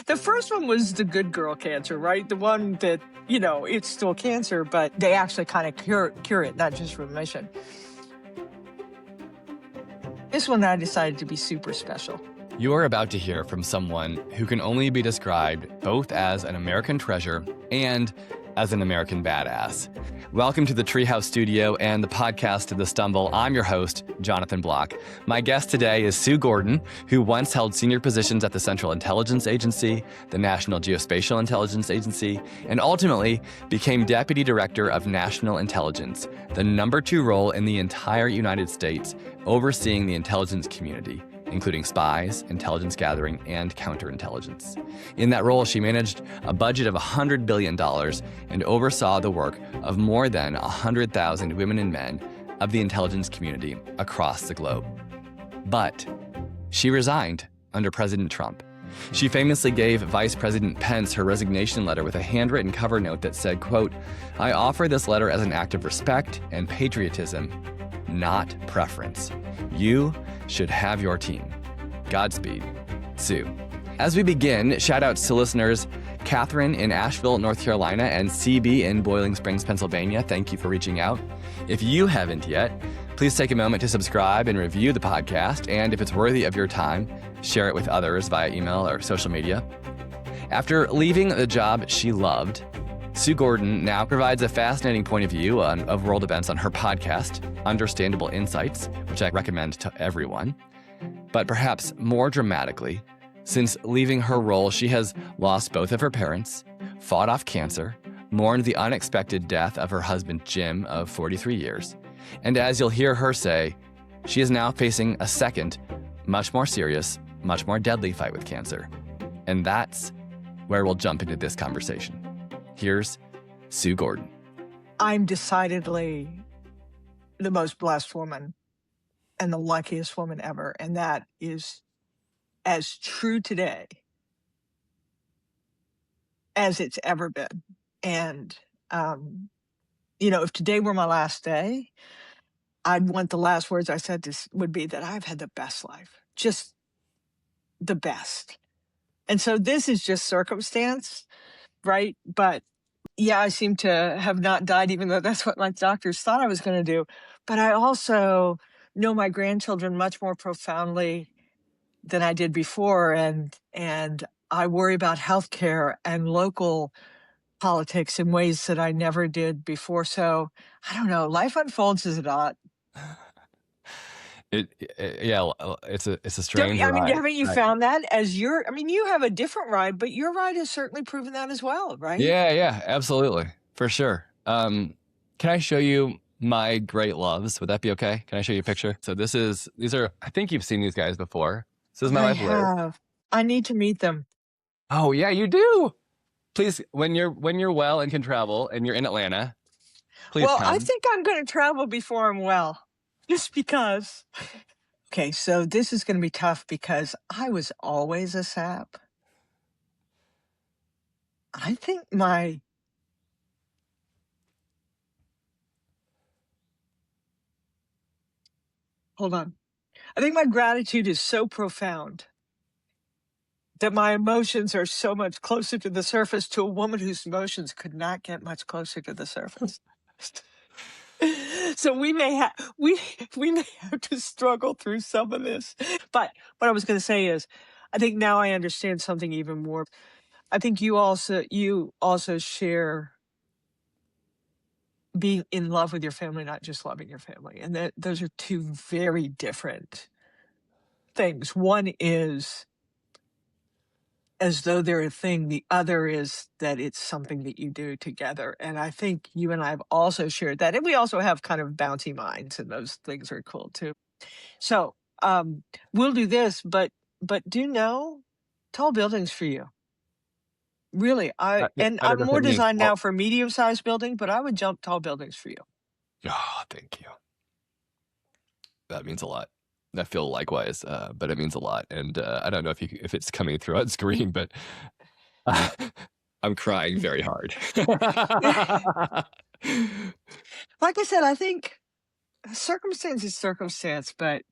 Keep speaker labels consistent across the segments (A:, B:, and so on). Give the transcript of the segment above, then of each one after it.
A: The first one was the good girl cancer, right? The one that, it's still cancer, but they actually kind of cure it, not just remission. This one I decided to be super special.
B: You are about to hear from someone who can only be described both as an American treasure and as an American badass. Welcome to the Treehouse Studio and the podcast The Stumble. I'm your host, Jonathan Block. My guest today is Sue Gordon, who once held senior positions at the Central Intelligence Agency, the National Geospatial Intelligence Agency, and ultimately became Deputy Director of National Intelligence, the number 2 role in the entire United States, overseeing the intelligence community, including spies, intelligence gathering, and counterintelligence. In that role, she managed a budget of $100 billion and oversaw the work of more than 100,000 women and men of the intelligence community across the globe. But she resigned under President Trump. She famously gave Vice President Pence her resignation letter with a handwritten cover note that said, quote, "I offer this letter as an act of respect and patriotism, not preference. You should have your team. Godspeed, Sue." As we begin, shout outs to listeners Catherine in Asheville, North Carolina, and CB in Boiling Springs, Pennsylvania. Thank you for reaching out. If you haven't yet, please take a moment to subscribe and review the podcast. And if it's worthy of your time, share it with others via email or social media. After leaving the job she loved, Sue Gordon now provides a fascinating point of view of world events on her podcast, Understandable Insights, which I recommend to everyone. But perhaps more dramatically, since leaving her role, she has lost both of her parents, fought off cancer, mourned the unexpected death of her husband, Jim, of 43 years. And as you'll hear her say, she is now facing a second, much more serious, much more deadly fight with cancer. And that's where we'll jump into this conversation. Here's Sue Gordon.
A: I'm decidedly the most blessed woman and the luckiest woman ever. And that is as true today as it's ever been. And, if today were my last day, I'd want the last words I said would be that I've had the best life, just the best. And so this is just circumstance, right? But yeah, I seem to have not died, even though that's what my doctors thought I was going to do. But I also know my grandchildren much more profoundly than I did before. And I worry about healthcare and local politics in ways that I never did before. So I don't know, life unfolds as it ought.
B: It's a strange ride.
A: Haven't you found that you have a different ride, but your ride has certainly proven that as well, right?
B: Yeah, absolutely. For sure. Can I show you my great loves? Would that be okay? Can I show you a picture? So these are, I think you've seen these guys before. This is my wife, Liz.
A: I need to meet them.
B: Oh yeah, you do. Please, when you're well and can travel and you're in Atlanta, please come.
A: I think I'm going to travel before I'm well. Just because. Okay, so this is going to be tough because I was always a sap. I think hold on. I think my gratitude is so profound that my emotions are so much closer to the surface to a woman whose emotions could not get much closer to the surface. So we may have to struggle through some of this. But what I was going to say is, I think now I understand something even more. I think you also share being in love with your family, not just loving your family, and those are two very different things. One is as though they're a thing. The other is that it's something that you do together. And I think you and I have also shared that. And we also have kind of bouncy minds, and those things are cool too. So we'll do this, but do know tall buildings for you. Really. I'm more designed now for medium-sized building, but I would jump tall buildings for you.
B: Oh, thank you. That means a lot. I feel likewise, but it means a lot. And I don't know if it's coming through on screen, but I'm crying very hard.
A: Like I said, I think circumstance is circumstance, but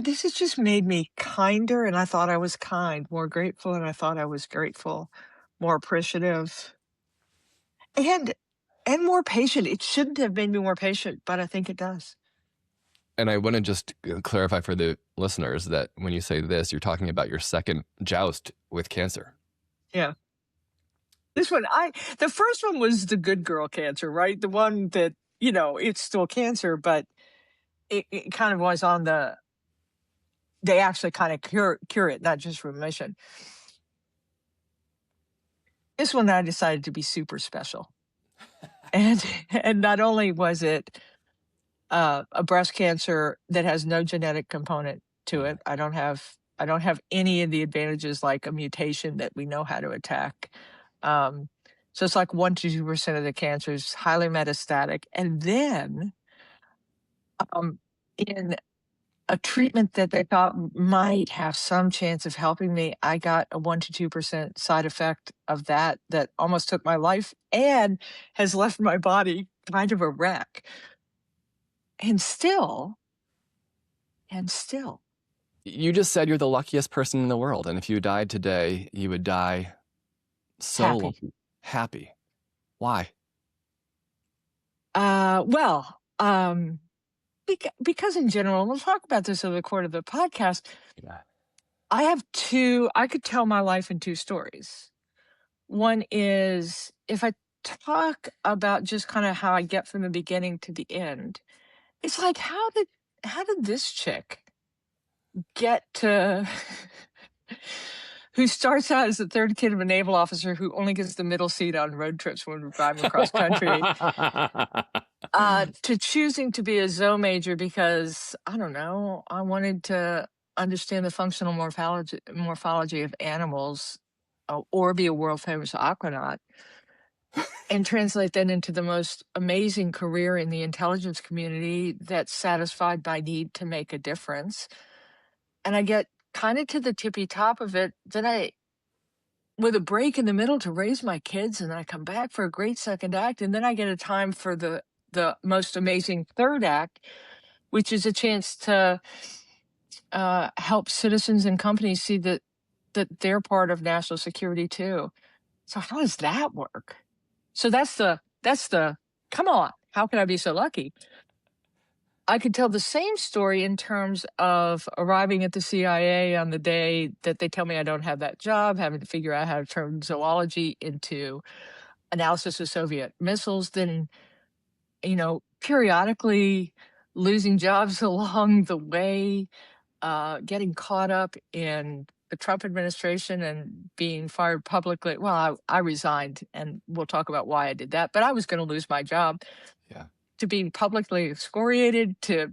A: this has just made me kinder, and I thought I was kind, more grateful, and I thought I was grateful, more appreciative, and more patient. It shouldn't have made me more patient, but I think it does.
B: And I want to just clarify for the listeners that when you say this, you're talking about your second joust with cancer.
A: Yeah. This one, the first one was the good girl cancer, right? The one that, it's still cancer, but it kind of was on they actually kind of cure it, not just remission. This one I decided to be super special. And not only was it a breast cancer that has no genetic component to it. I don't have any of the advantages like a mutation that we know how to attack. So it's like 1 to 2% of the cancer is highly metastatic. And then in a treatment that they thought might have some chance of helping me, I got a 1 to 2% side effect of that almost took my life and has left my body kind of a wreck. And still,
B: You just said you're the luckiest person in the world. And if you died today, you would die so happy. Why?
A: Well, because in general, we'll talk about this over the course of the podcast.
B: Yeah.
A: I could tell my life in 2 stories. One is if I talk about just kind of how I get from the beginning to the end, it's like, how did this chick get to who starts out as the third kid of a naval officer who only gets the middle seat on road trips when we're driving across country, to choosing to be a zoo major because, I don't know, I wanted to understand the functional morphology of animals, or be a world famous aquanaut, and translate that into the most amazing career in the intelligence community that's satisfied my need to make a difference. And I get kind of to the tippy top of it, then with a break in the middle to raise my kids, and then I come back for a great second act, and then I get a time for the most amazing third act, which is a chance to help citizens and companies see that they're part of national security too. So how does that work? So that's the come on, how can I be so lucky? I could tell the same story in terms of arriving at the CIA on the day that they tell me I don't have that job, having to figure out how to turn zoology into analysis of Soviet missiles, then, periodically losing jobs along the way, getting caught up in the Trump administration and being fired publicly. Well, I resigned, and we'll talk about why I did that, but I was going to lose my job.
B: Yeah.
A: To being publicly excoriated, to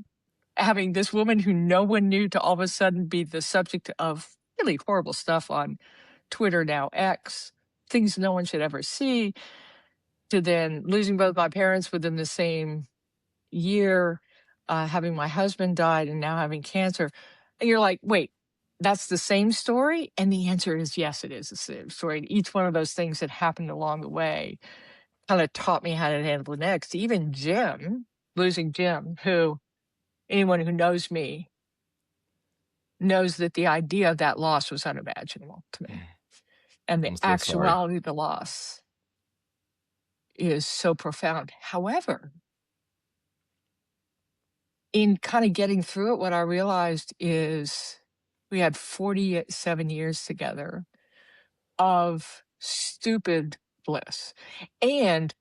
A: having this woman who no one knew to all of a sudden be the subject of really horrible stuff on Twitter, now X, things no one should ever see, to then losing both my parents within the same year, having my husband died, and now having cancer. And you're like, wait, that's the same story? And the answer is yes, it is the same story. And each one of those things that happened along the way kind of taught me how to handle it next. Even losing Jim, who anyone who knows me knows that the idea of that loss was unimaginable to me. And the actuality of the loss is so profound. However, in kind of getting through it, what I realized is we had 47 years together of stupid bliss. And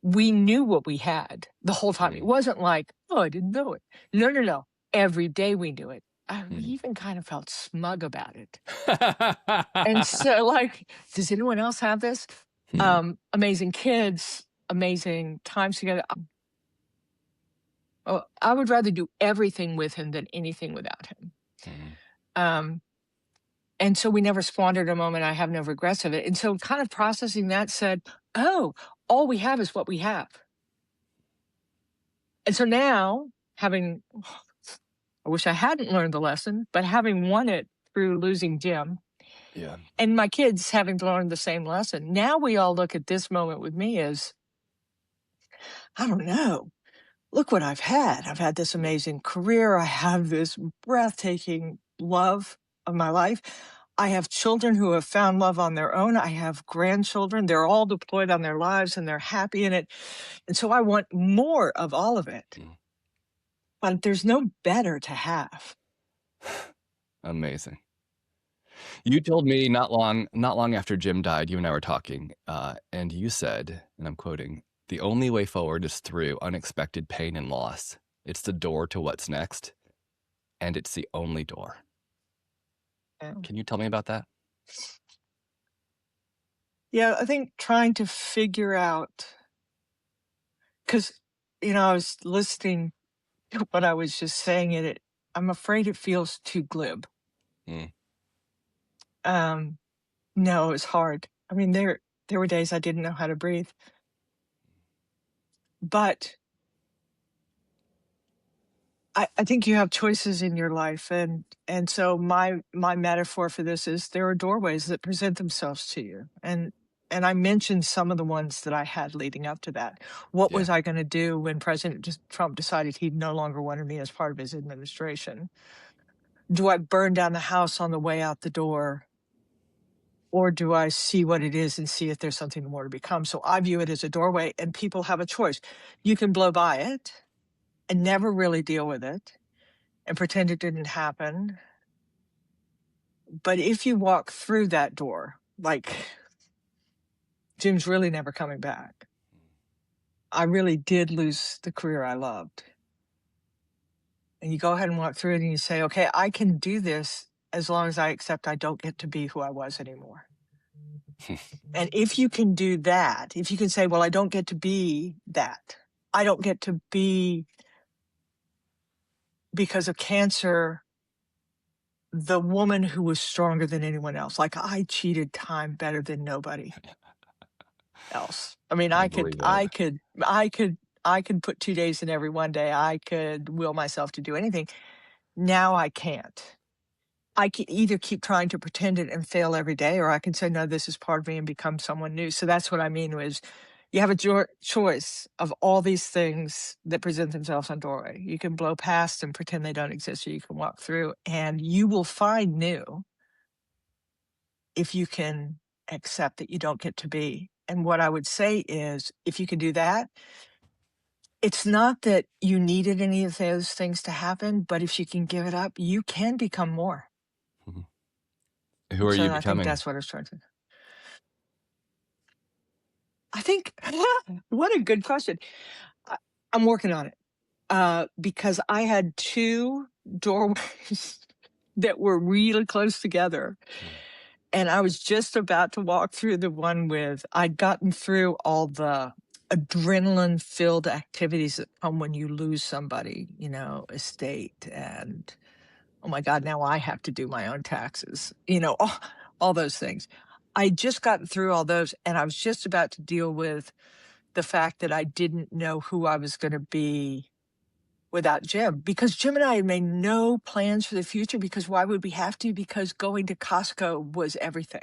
A: we knew what we had the whole time. It wasn't like, oh, I didn't know it. No. Every day we knew it. We even kind of felt smug about it. And so, like, does anyone else have this? Amazing kids, amazing times together. I would rather do everything with him than anything without him. And so we never squandered a moment. I have no regrets of it. And so kind of processing that said, oh, all we have is what we have. And so now, I wish I hadn't learned the lesson, but having won it through losing Jim, and my kids having learned the same lesson, now we all look at this moment with me as, I don't know, look what I've had. I've had this amazing career. I have this breathtaking love of my life. I have children who have found love on their own. I have grandchildren. They're all deployed on their lives and they're happy in it. And so I want more of all of it.
B: Mm.
A: But there's no better to have.
B: Amazing. You told me not long after Jim died, you and I were talking, and you said, and I'm quoting, "The only way forward is through unexpected pain and loss. It's the door to what's next, and it's the only door."
A: Yeah.
B: Can you tell me about that?
A: Yeah, I think trying to figure out, because, I was listening to what I was just saying, and I'm afraid it feels too glib.
B: Mm.
A: No, it's hard. I mean, there were days I didn't know how to breathe. But I think you have choices in your life, and so my metaphor for this is there are doorways that present themselves to you, and I mentioned some of the ones that I had leading up to that. What
B: Yeah.
A: was I going to do when President Trump decided he no longer wanted me as part of his administration? Do I burn down the house on the way out the door? Or do I see what it is and see if there's something more to become? So I view it as a doorway, and people have a choice. You can blow by it and never really deal with it and pretend it didn't happen. But if you walk through that door, like Jim's really never coming back. I really did lose the career I loved. And you go ahead and walk through it and you say, okay, I can do this as long as I accept I don't get to be who I was anymore. And if you can do that, if you can say, well, I don't get to be that. I don't get to be, because of cancer, the woman who was stronger than anyone else. Like I cheated time better than nobody else. I mean,
B: I
A: I
B: believe
A: could put 2 days in every one day. I could will myself to do anything. Now I can't. I can either keep trying to pretend it and fail every day, or I can say, no, this is part of me and become someone new. So that's what I mean was you have a choice of all these things that present themselves on doorway. You can blow past and pretend they don't exist, or you can walk through, and you will find new if you can accept that you don't get to be. And what I would say is, if you can do that, it's not that you needed any of those things to happen, but if you can give it up, you can become more.
B: Mhm. Who are
A: So
B: you
A: I think
B: becoming?
A: that's what I was trying to. I think, what a good question. I, I'm working on it because I had two doorways that were really close together. And I was just about to walk through the one with, I'd gotten through all the adrenaline filled activities that come when you lose somebody, estate, and oh my God, now I have to do my own taxes, all those things. I just gotten through all those, and I was just about to deal with the fact that I didn't know who I was going to be without Jim, because Jim and I had made no plans for the future, because why would we have to? Because going to Costco was everything.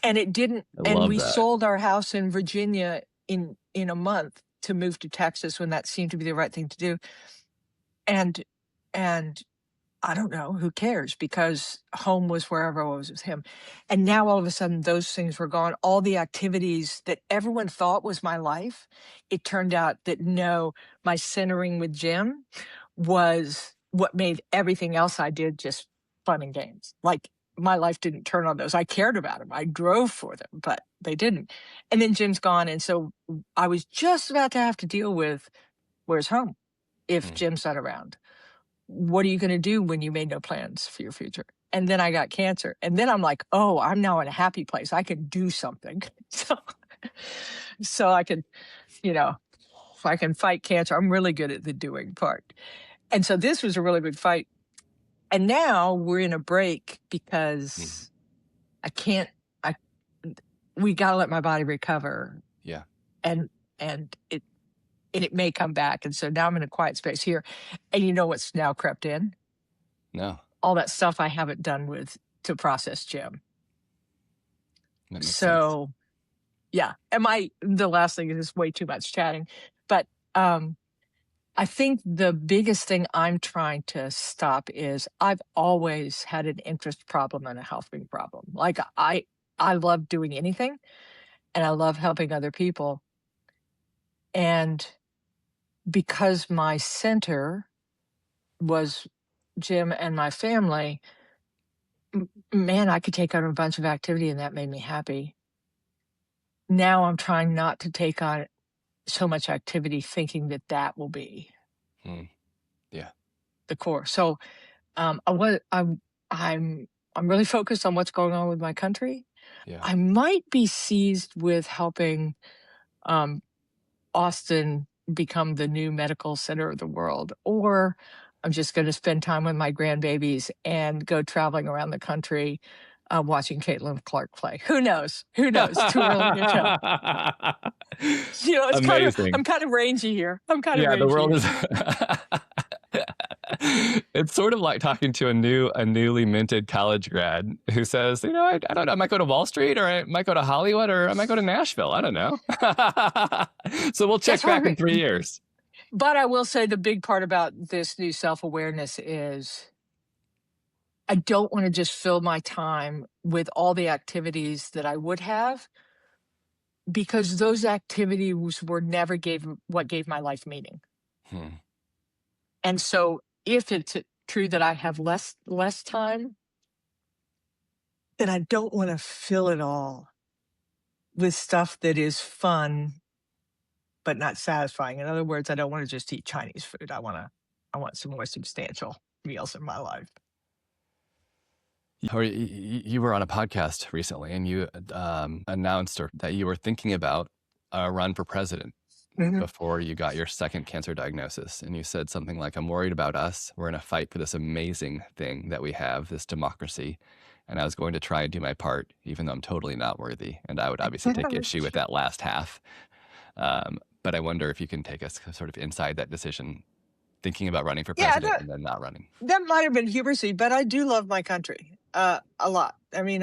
A: And it didn't,
B: I
A: and
B: love
A: we
B: that.
A: sold our house in Virginia in a month to move to Texas when that seemed to be the right thing to do. And I don't know, who cares? Because home was wherever I was with him. And now all of a sudden those things were gone. All the activities that everyone thought was my life, it turned out that no, my centering with Jim was what made everything else I did just fun and games. Like my life didn't turn on those. I cared about them. I drove for them, but they didn't. And then Jim's gone. And so I was just about to have to deal with where's home if Jim's not around. What are you going to do when you made no plans for your future? And then I got cancer. And then I'm like, oh, I'm now in a happy place. I can do something. So I can, if I can fight cancer, I'm really good at the doing part. And so this was a really big fight. And now we're in a break because we got to let my body recover.
B: Yeah.
A: And it may come back. And so now I'm in a quiet space here. And you know what's now crept in?
B: No.
A: All that stuff I haven't done to process Jim.
B: That makes sense.
A: So, yeah. The last thing is way too much chatting, but I think the biggest thing I'm trying to stop is I've always had an interest problem and a helping problem. Like I love doing anything and I love helping other people. And because my center was Jim and my family, man, I could take on a bunch of activity and that made me happy. Now I'm trying not to take on so much activity thinking that that will be
B: Yeah.
A: the core. So I'm really focused on what's going on with my country.
B: Yeah.
A: I might be seized with helping um, Austin become the new medical center of the world, or I'm just going to spend time with my grandbabies and go traveling around the country watching Caitlin Clark play. Who knows? Who knows? Too early to tell. It's kind of
B: Amazing.
A: I'm kind of rangy here.
B: Yeah, the world is it's sort of like talking to a newly minted college grad who says, I don't know, I might go to Wall Street, or I might go to Hollywood, or I might go to Nashville. I don't know. So we'll check
A: That's
B: back in
A: right.
B: 3 years.
A: But I will say the big part about this new self-awareness is I don't want to just fill my time with all the activities that I would have, because those activities were never what gave my life meaning. And so if it's true that I have less time, then I don't want to fill it all with stuff that is fun but not satisfying. In other words, I don't want to just eat Chinese food. I want some more substantial meals in my life.
B: You were on a podcast recently, and you announced that you were thinking about a run for president before you got your second cancer diagnosis. And you said something like, I'm worried about us. We're in a fight for this amazing thing that we have, this democracy. And I was going to try and do my part, even though I'm totally not worthy. And I would obviously take issue with that last half. But I wonder if you can take us sort of inside that decision, thinking about running for president and then not running.
A: That might have been hubrisy, but I do love my country a lot. I mean,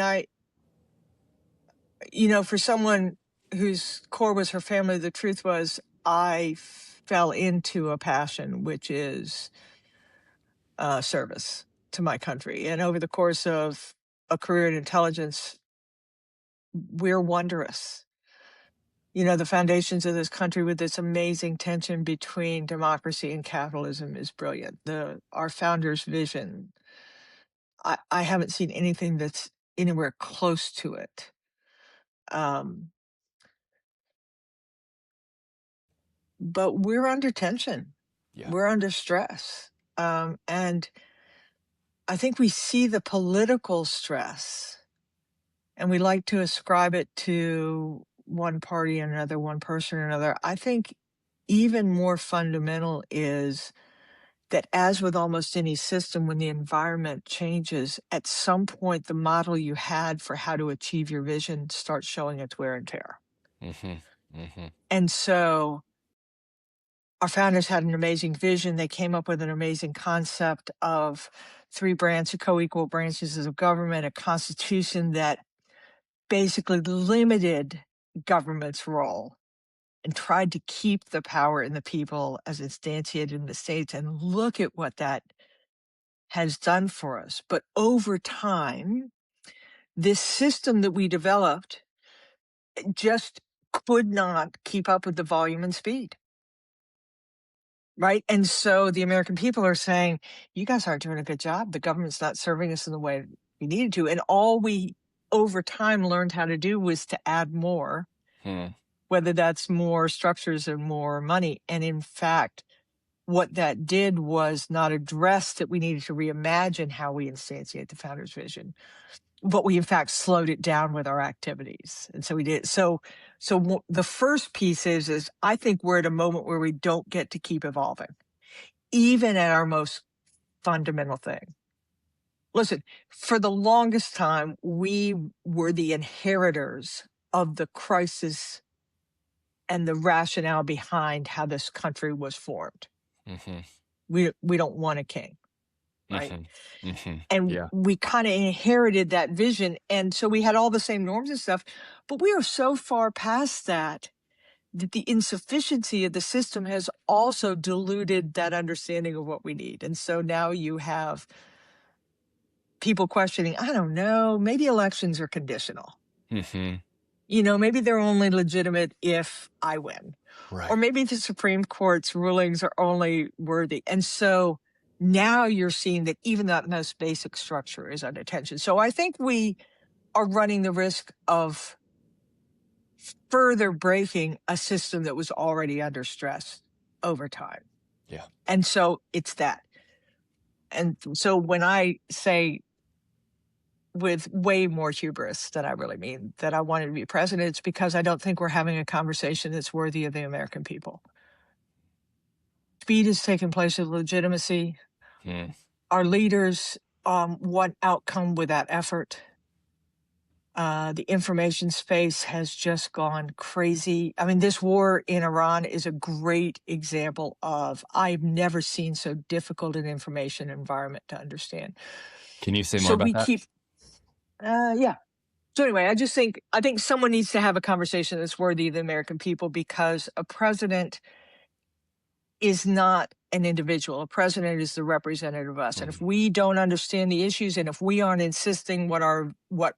A: for someone whose core was her family, the truth was I fell into a passion, which is service to my country. And over the course of a career in intelligence, we're wondrous. The foundations of this country, with this amazing tension between democracy and capitalism, is brilliant. Our founders' vision, I haven't seen anything that's anywhere close to it. But we're under tension.
B: Yeah.
A: We're under stress. And I think we see the political stress and we like to ascribe it to one party and another, one person or another. I think even more fundamental is that, as with almost any system, when the environment changes, at some point the model you had for how to achieve your vision starts showing its wear and tear. And so our founders had an amazing vision. They came up with an amazing concept of three co-equal branches of government, a constitution that basically limited government's role and tried to keep the power in the people as instantiated in the states. And look at what that has done for us. But over time, this system that we developed just could not keep up with the volume and speed. Right. And so the American people are saying, you guys aren't doing a good job. The government's not serving us in the way we needed to. And all we over time learned how to do was to add more, whether that's more structures or more money. And in fact, what that did was not address that we needed to reimagine how we instantiate the founder's vision, but we in fact slowed it down with our activities. And so we did. So the first piece is I think we're at a moment where we don't get to keep evolving, even at our most fundamental thing. Listen, for the longest time, we were the inheritors of the crisis and the rationale behind how this country was formed. We don't want a king, right? And we kind of inherited that vision. And so we had all the same norms and stuff, but we are so far past that that the insufficiency of the system has also diluted that understanding of what we need. And so now you have people questioning, I don't know, maybe elections are conditional. Maybe they're only legitimate if I win.
B: Right.
A: Or maybe the Supreme Court's rulings are only worthy. And so now you're seeing that even that most basic structure is under tension. So I think we are running the risk of further breaking a system that was already under stress over time.
B: Yeah.
A: And so it's that. And so when I say with way more hubris than I really mean that I wanted to be president, it's because I don't think we're having a conversation that's worthy of the American people. Speed has taken place of legitimacy. Our leaders want outcome with that effort. The information space has just gone crazy. I mean, this war in Iran is a great example of, I've never seen so difficult an information environment to understand.
B: Can you say more about that?
A: Yeah. So anyway, I think someone needs to have a conversation that's worthy of the American people, because a president is not an individual. A president is the representative of us. And if we don't understand the issues, and if we aren't insisting what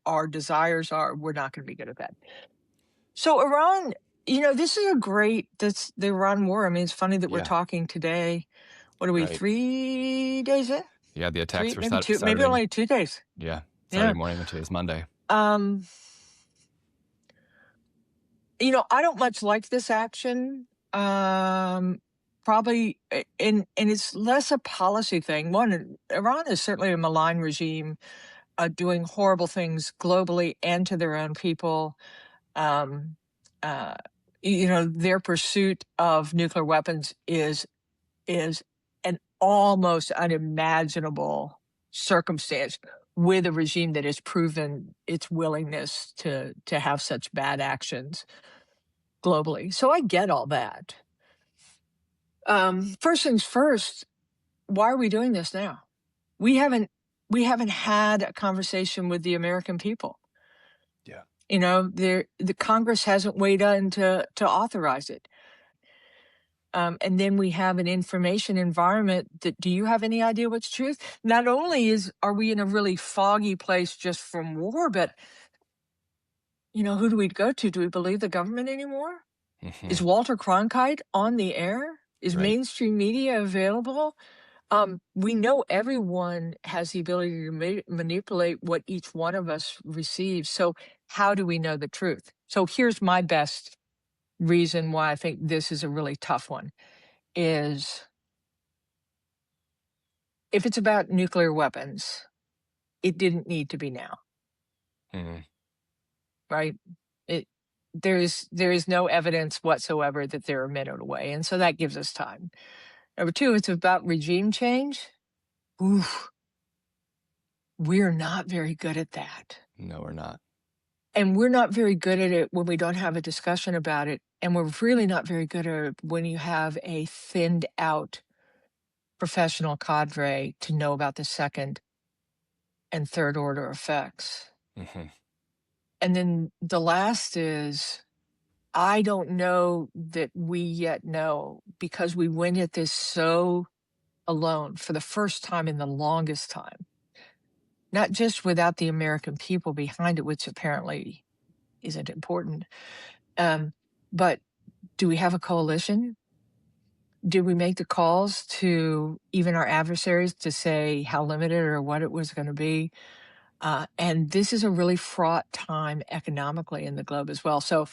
A: our desires are, we're not going to be good at that. So Iran, this is the Iran war. I mean, it's funny that we're talking today. What are we, 3 days in?
B: Yeah, the attacks were Saturday.
A: Maybe only 2 days.
B: Yeah, Saturday morning, and today's Monday.
A: I don't much like this action. Probably, and it's less a policy thing. One, Iran is certainly a malign regime, doing horrible things globally and to their own people. Their pursuit of nuclear weapons is an almost unimaginable circumstance with a regime that has proven its willingness to have such bad actions globally. So I get all that. First things first, why are we doing this now? We haven't had a conversation with the American people.
B: Yeah.
A: The Congress hasn't weighed in to authorize it. And then we have an information environment that, do you have any idea what's truth? Not only are we in a really foggy place just from war, but who do we go to? Do we believe the government anymore? Is Walter Cronkite on the air? Is mainstream media available? We know everyone has the ability to manipulate what each one of us receives. So how do we know the truth? So here's my best reason why I think this is a really tough one, is if it's about nuclear weapons, it didn't need to be now. Right? There is no evidence whatsoever that they're a minute away. And so that gives us time. Number two, it's about regime change. Oof. We're not very good at that.
B: No, we're not.
A: And we're not very good at it when we don't have a discussion about it. And we're really not very good at it when you have a thinned out professional cadre to know about the second and third order effects. And then the last is, I don't know that we yet know, because we went at this so alone for the first time in the longest time, not just without the American people behind it, which apparently isn't important. But do we have a coalition? Did we make the calls to even our adversaries to say how limited or what it was going to be? And this is a really fraught time economically in the globe as well. So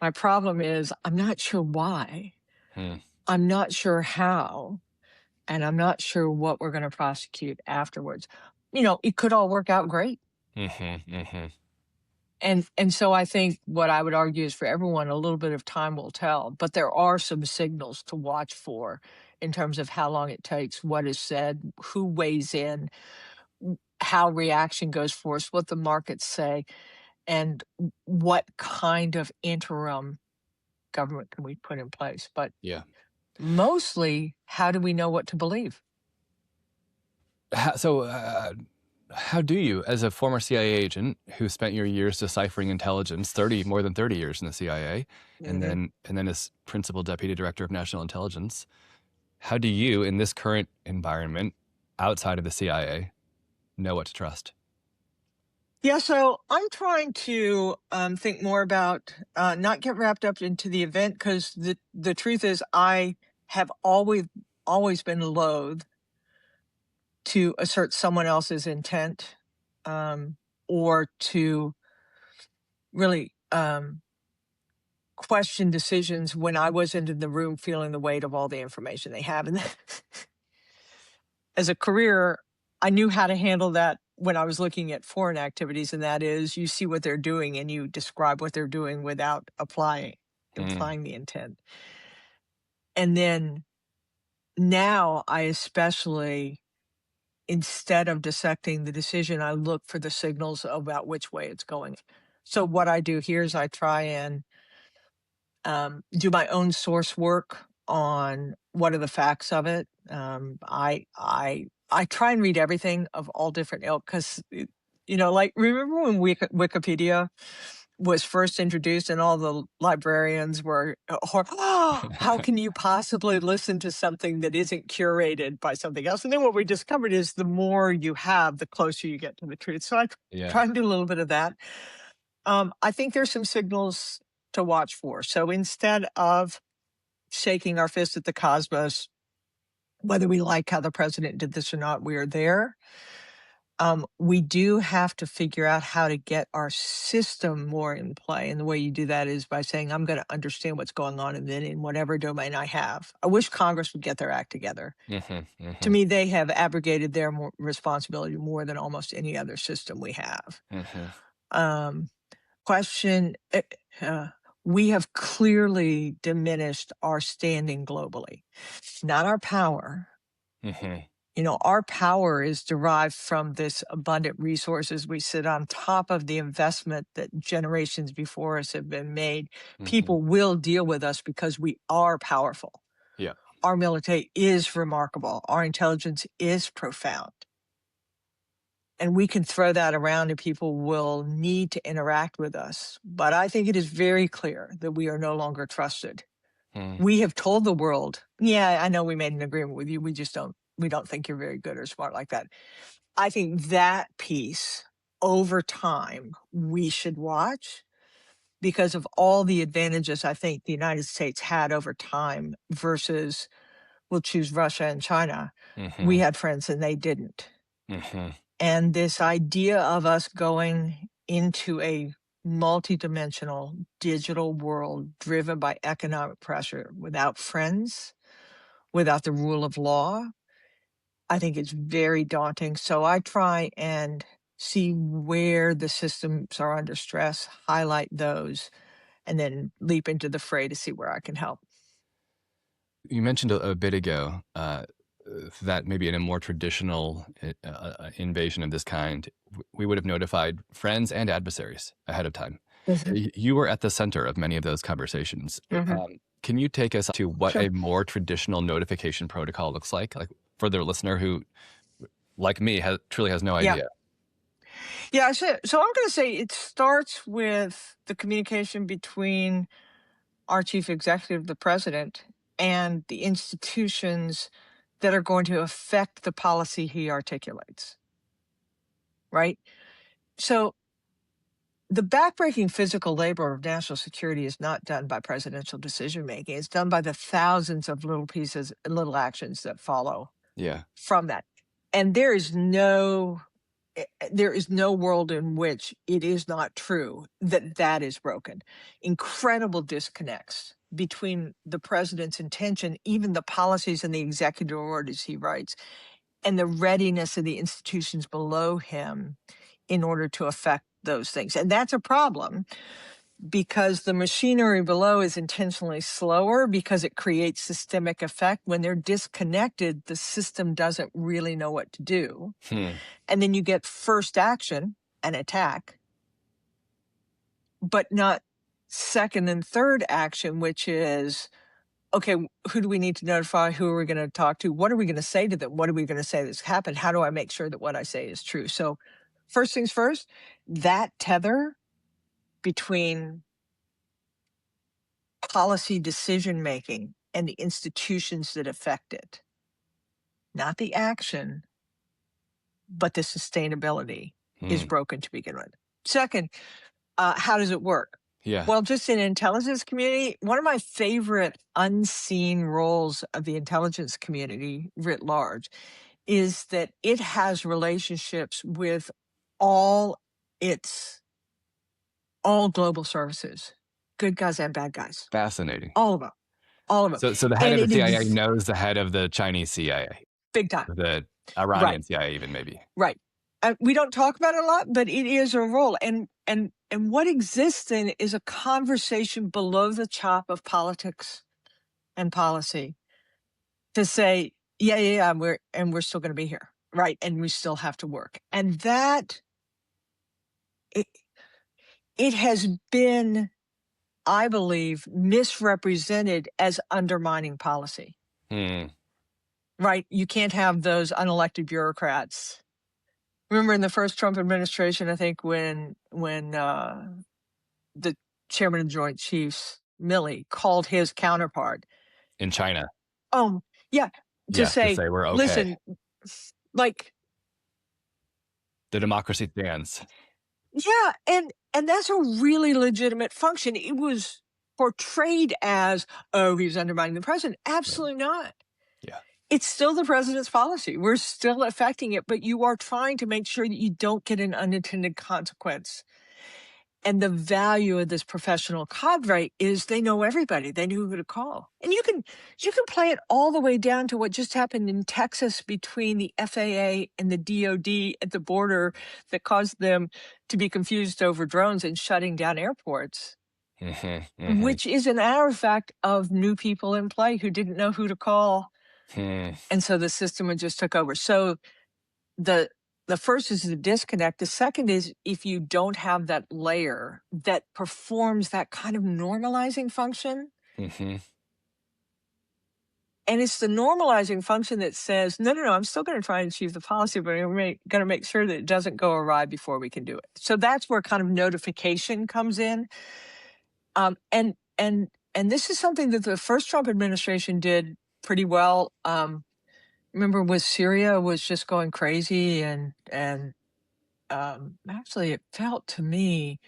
A: my problem is, I'm not sure why. I'm not sure how. And I'm not sure what we're going to prosecute afterwards. It could all work out great. And so I think what I would argue is, for everyone, a little bit of time will tell. But there are some signals to watch for in terms of how long it takes, what is said, who weighs in, how reaction goes for us, what the markets say, and what kind of interim government can we put in place. But mostly, how do we know what to believe?
B: So How do you, as a former CIA agent who spent your years deciphering intelligence, more than 30 years in the CIA, and
A: Mhm.
B: then as principal deputy director of national intelligence, how do you, in this current environment, outside of the CIA, know what to trust?
A: Yeah, so I'm trying to think more about not get wrapped up into the event, because the truth is I have always been loath to assert someone else's intent, or to really question decisions when I wasn't in the room feeling the weight of all the information they have. And as a career, I knew how to handle that when I was looking at foreign activities, and that is you see what they're doing and you describe what they're doing without
B: Mm,
A: implying the intent. And then now I especially, instead of dissecting the decision, I look for the signals about which way it's going. So what I do here is I try and do my own source work on what are the facts of it. I try and read everything of all different ilk, because like, remember when Wikipedia was first introduced and all the librarians were how can you possibly listen to something that isn't curated by something else? And then what we discovered is the more you have, the closer you get to the truth. So I
B: yeah.
A: try and do a little bit of that. I think there's some signals to watch for. So instead of shaking our fist at the cosmos, whether we like how the president did this or not, we are there. We do have to figure out how to get our system more in play. And the way you do that is by saying, I'm going to understand what's going on, and then in whatever domain I have. I wish Congress would get their act together. To me, they have abrogated their responsibility more than almost any other system we have. Um, question uh, We have clearly diminished our standing globally, not our power. Our power is derived from this abundant resources. We sit on top of the investment that generations before us have been made. People will deal with us because we are powerful.
B: Yeah.
A: Our military is remarkable. Our intelligence is profound. And we can throw that around and people will need to interact with us. But I think it is very clear that we are no longer trusted. We have told the world, yeah, I know we made an agreement with you. We don't think you're very good or smart like that. I think that piece over time we should watch, because of all the advantages I think the United States had over time versus, we'll choose Russia and China. We had friends and they didn't. And this idea of us going into a multidimensional digital world driven by economic pressure without friends, without the rule of law, I think it's very daunting. So I try and see where the systems are under stress, highlight those, and then leap into the fray to see where I can help.
B: You mentioned a bit ago that maybe in a more traditional invasion of this kind, we would have notified friends and adversaries ahead of time. You were at the center of many of those conversations. Can you take us to what
A: Sure.
B: a more traditional notification protocol looks like for the listener who, like me, truly has no
A: Yeah.
B: idea?
A: Yeah. So I'm going to say it starts with the communication between our chief executive, the president, and the institutions that are going to affect the policy he articulates. Right? So the backbreaking physical labor of national security is not done by presidential decision making. It's done by the thousands of little pieces, little actions that follow from that. And there is no world in which it is not true that is broken. Incredible disconnects between the president's intention, even the policies and the executive orders he writes, and the readiness of the institutions below him in order to affect those things. And that's a problem, because the machinery below is intentionally slower because it creates systemic effect. When they're disconnected, the system doesn't really know what to do. And then you get first action, an attack, but not second and third action, which is, okay, who do we need to notify? Who are we going to talk to? What are we going to say to them? What are we going to say that's happened? How do I make sure that what I say is true? So first things first, that tether between policy decision making and the institutions that affect it, not the action, but the sustainability is broken to begin with. Second, how does it work?
B: Yeah.
A: Well, just in intelligence community, one of my favorite unseen roles of the intelligence community writ large is that it has relationships with all global services, good guys and bad guys,
B: Fascinating.
A: all of them. All of them.
B: So the head
A: And
B: of the CIA
A: it
B: knows the head of the Chinese CIA,
A: big time.
B: the Iranian
A: Right.
B: CIA, even maybe.
A: Right. We don't talk about it a lot, but it is a role. And what exists then is a conversation below the chop of politics and policy to say, yeah, we're still going to be here, right? And we still have to work. And that it has been, I believe, misrepresented as undermining policy. Right? You can't have those unelected bureaucrats. Remember in the first Trump administration, I think when the chairman of the Joint Chiefs, Milley, called his counterpart
B: in China.
A: To say
B: we're okay.
A: Listen, like
B: the democracy stands.
A: Yeah, and that's a really legitimate function. It was portrayed as, oh, he's undermining the president. Absolutely not.
B: Yeah.
A: It's still the president's policy. We're still affecting it, but you are trying to make sure that you don't get an unintended consequence. And the value of this professional cadre is they know everybody. They know who to call. And you can play it all the way down to what just happened in Texas between the FAA and the DOD at the border that caused them to be confused over drones and shutting down airports, which is an artifact of new people in play who didn't know who to call. And so the system just took over. So the first is the disconnect. The second is if you don't have that layer that performs that kind of normalizing function. And it's the normalizing function that says, no, I'm still going to try and achieve the policy, but I'm going to make sure that it doesn't go awry before we can do it. So that's where kind of notification comes in. And this is something that the first Trump administration did pretty well. Remember with Syria was just going crazy and actually it felt to me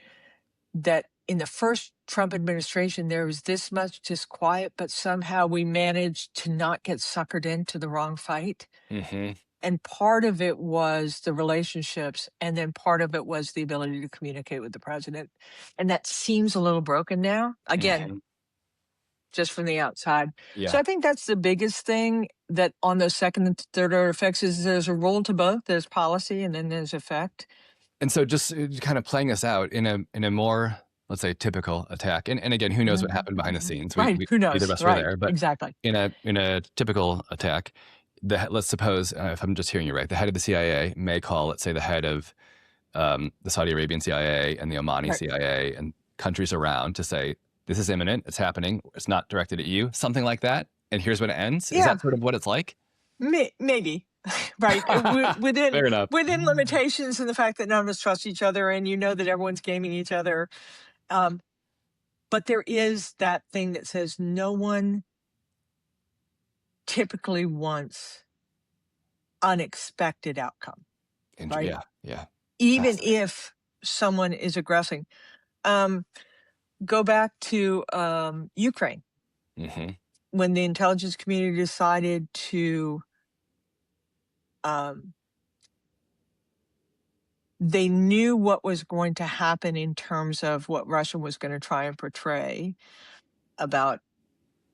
A: that in the first Trump administration, there was this much disquiet, but somehow we managed to not get suckered into the wrong fight. And part of it was the relationships, and then part of it was the ability to communicate with the president. And that seems a little broken now. Again, just from the outside.
B: Yeah.
A: So I think that's the biggest thing that on those second and third order effects is there's a role to both. There's policy and then there's effect.
B: And so just kind of playing us out in a more, let's say, typical attack. And again, who knows what happened behind the scenes?
A: Right. Who knows?
B: Either of us were there. But
A: exactly.
B: In a typical attack, let's suppose, if I'm just hearing you right, the head of the CIA may call, let's say, the head of the Saudi Arabian CIA and the Omani CIA and countries around to say, this is imminent, it's happening, it's not directed at you, something like that. And here's when it ends.
A: Yeah.
B: Is that sort of what it's like?
A: Maybe. Right.
B: Fair enough.
A: Within limitations and the fact that none of us trust each other and you know that everyone's gaming each other. But there is that thing that says no one typically wants unexpected outcome. Right?
B: Yeah.
A: Even if someone is aggressing. Go back to Ukraine. When the intelligence community decided to they knew what was going to happen in terms of what Russia was going to try and portray about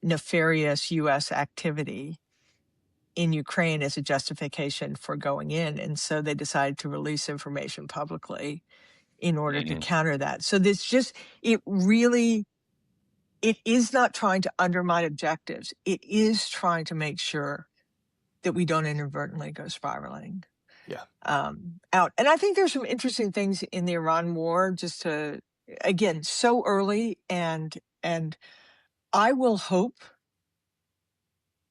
A: nefarious U.S. activity in Ukraine as a justification for going in. And so they decided to release information publicly in order to counter that. So it is not trying to undermine objectives. It is trying to make sure that we don't inadvertently go spiraling out. And I think there's some interesting things in the Iran war, just to, again, so early. And I will hope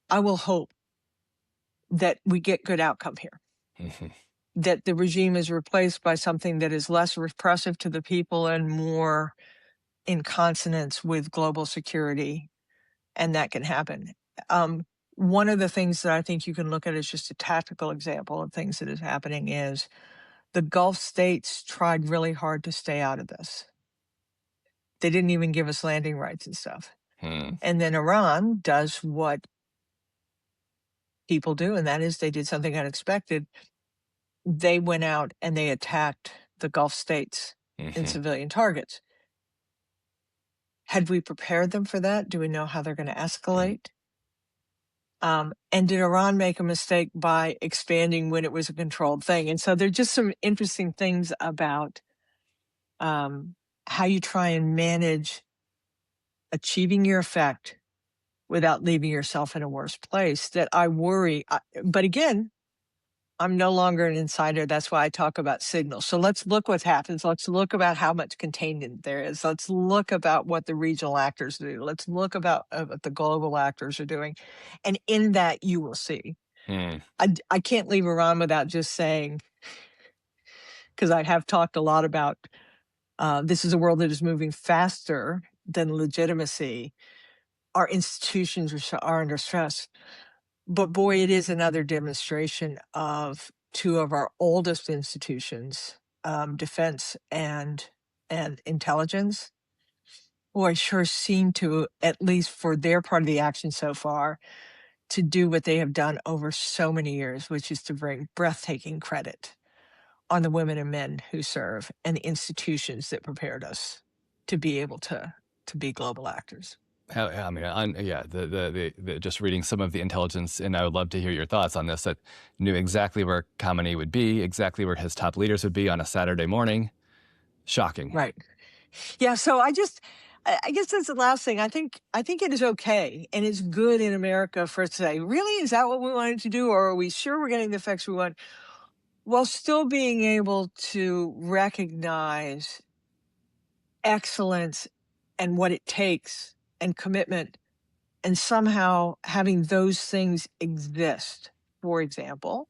A: I will hope that we get good outcome here, that the regime is replaced by something that is less repressive to the people and more in consonance with global security, and that can happen. One of the things that I think you can look at as just a tactical example of things that is happening is the Gulf states tried really hard to stay out of this. They didn't even give us landing rights and stuff. And then Iran does what people do, and that is they did something unexpected. They went out and they attacked the Gulf states and civilian targets. Had we prepared them for that? Do we know how they're going to escalate? And did Iran make a mistake by expanding when it was a controlled thing? And so there are just some interesting things about how you try and manage achieving your effect without leaving yourself in a worse place that I worry. But again, I'm no longer an insider. That's why I talk about signals. So let's look what happens. Let's look about how much containment there is. Let's look about what the regional actors do. Let's look about what the global actors are doing. And in that, you will see. I can't leave Iran without just saying, because I have talked a lot about this is a world that is moving faster than legitimacy. Our institutions are under stress. But boy, it is another demonstration of two of our oldest institutions, defense and intelligence, boy, sure seem to, at least for their part of the action so far, to do what they have done over so many years, which is to bring breathtaking credit on the women and men who serve and the institutions that prepared us to be able to be global actors.
B: I mean, the just reading some of the intelligence, and I would love to hear your thoughts on this, that knew exactly where Khamenei would be, exactly where his top leaders would be on a Saturday morning. Shocking.
A: Right. Yeah. So I guess that's the last thing. I think it is okay and it's good in America for us to say, really, is that what we wanted to do? Or are we sure we're getting the effects we want? While still being able to recognize excellence and what it takes and commitment, and somehow having those things exist. For example,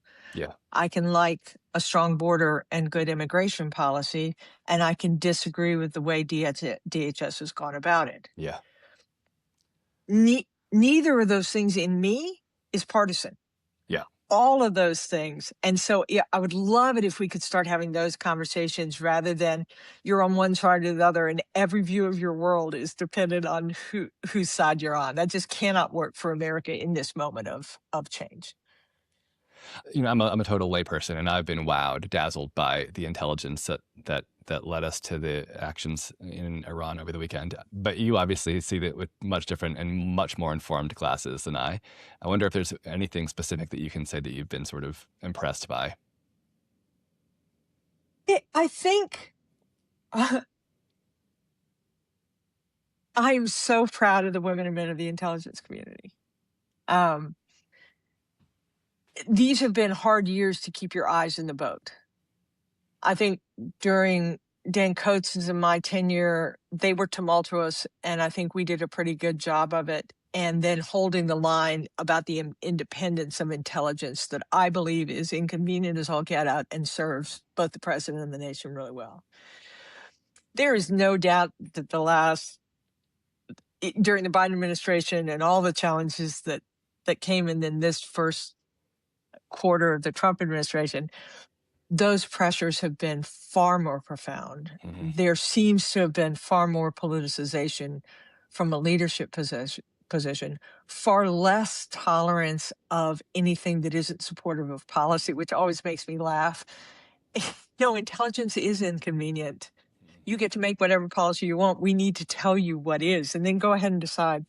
A: I can like a strong border and good immigration policy, and I can disagree with the way DHS has gone about it.
B: Yeah.
A: Neither of those things in me is partisan.
B: Yeah.
A: All of those things. And so, yeah, I would love it if we could start having those conversations rather than you're on one side or the other and every view of your world is dependent on whose side you're on. That just cannot work for America in this moment of change.
B: You know, I'm a total layperson, and I've been wowed, dazzled by the intelligence that led us to the actions in Iran over the weekend. But you obviously see that with much different and much more informed glasses than I. I wonder if there's anything specific that you can say that you've been sort of impressed by.
A: I think I'm so proud of the women and men of the intelligence community. These have been hard years to keep your eyes in the boat. I think during Dan Coates's and my tenure, they were tumultuous, and I think we did a pretty good job of it. And then holding the line about the independence of intelligence that I believe is inconvenient as all get out and serves both the president and the nation really well. There is no doubt that during the Biden administration and all the challenges that came in this first quarter of the Trump administration, those pressures have been far more profound. There seems to have been far more politicization from a leadership position, far less tolerance of anything that isn't supportive of policy, which always makes me laugh. No, intelligence is inconvenient. You get to make whatever policy you want. We need to tell you what is, and then go ahead and decide.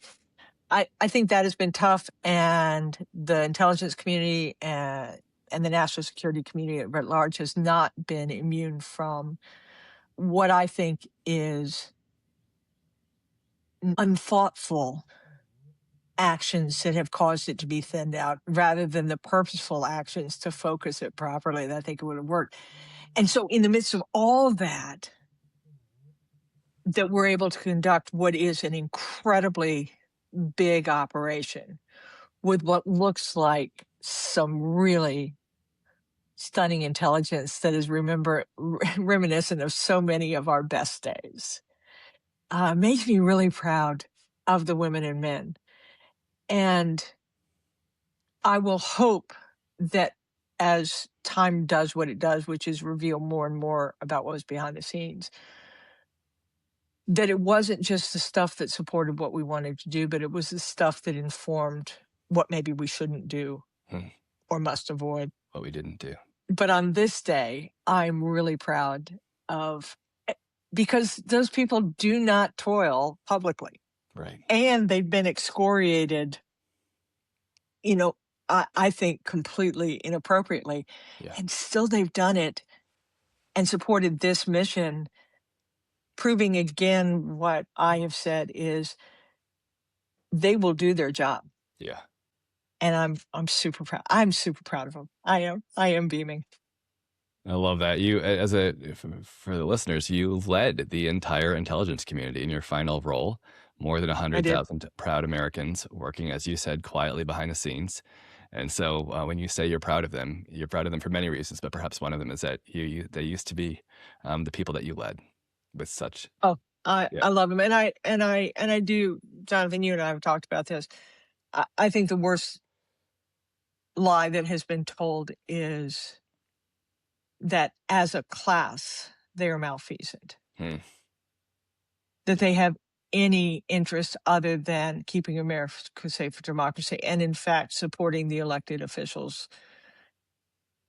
A: I think that has been tough, and the intelligence community and the national security community at large has not been immune from what I think is unthoughtful actions that have caused it to be thinned out rather than the purposeful actions to focus it properly that I think it would have worked. And so in the midst of all that we're able to conduct what is an incredibly big operation with what looks like some really stunning intelligence that is reminiscent of so many of our best days. Makes me really proud of the women and men. And I will hope that as time does what it does, which is reveal more and more about what was behind the scenes, that it wasn't just the stuff that supported what we wanted to do, but it was the stuff that informed what maybe we shouldn't do or must avoid.
B: What we didn't do.
A: But on this day, I'm really proud of, because those people do not toil publicly.
B: Right.
A: And they've been excoriated, I think completely inappropriately.
B: Yeah.
A: And still they've done it and supported this mission, proving again what I have said is they will do their job.
B: Yeah.
A: And I'm super proud. I'm super proud of them. I am beaming.
B: I love that. For the listeners, you led the entire intelligence community in your final role. More than 100,000 proud Americans working, as you said, quietly behind the scenes. And so when you say you're proud of them for many reasons, but perhaps one of them is that they used to be the people that you led with such.
A: Oh, I love them. And I do, Jonathan, you and I have talked about this. I think the worst lie that has been told is that as a class, they are malfeasant. That they have any interest other than keeping America safe for democracy, and in fact supporting the elected officials,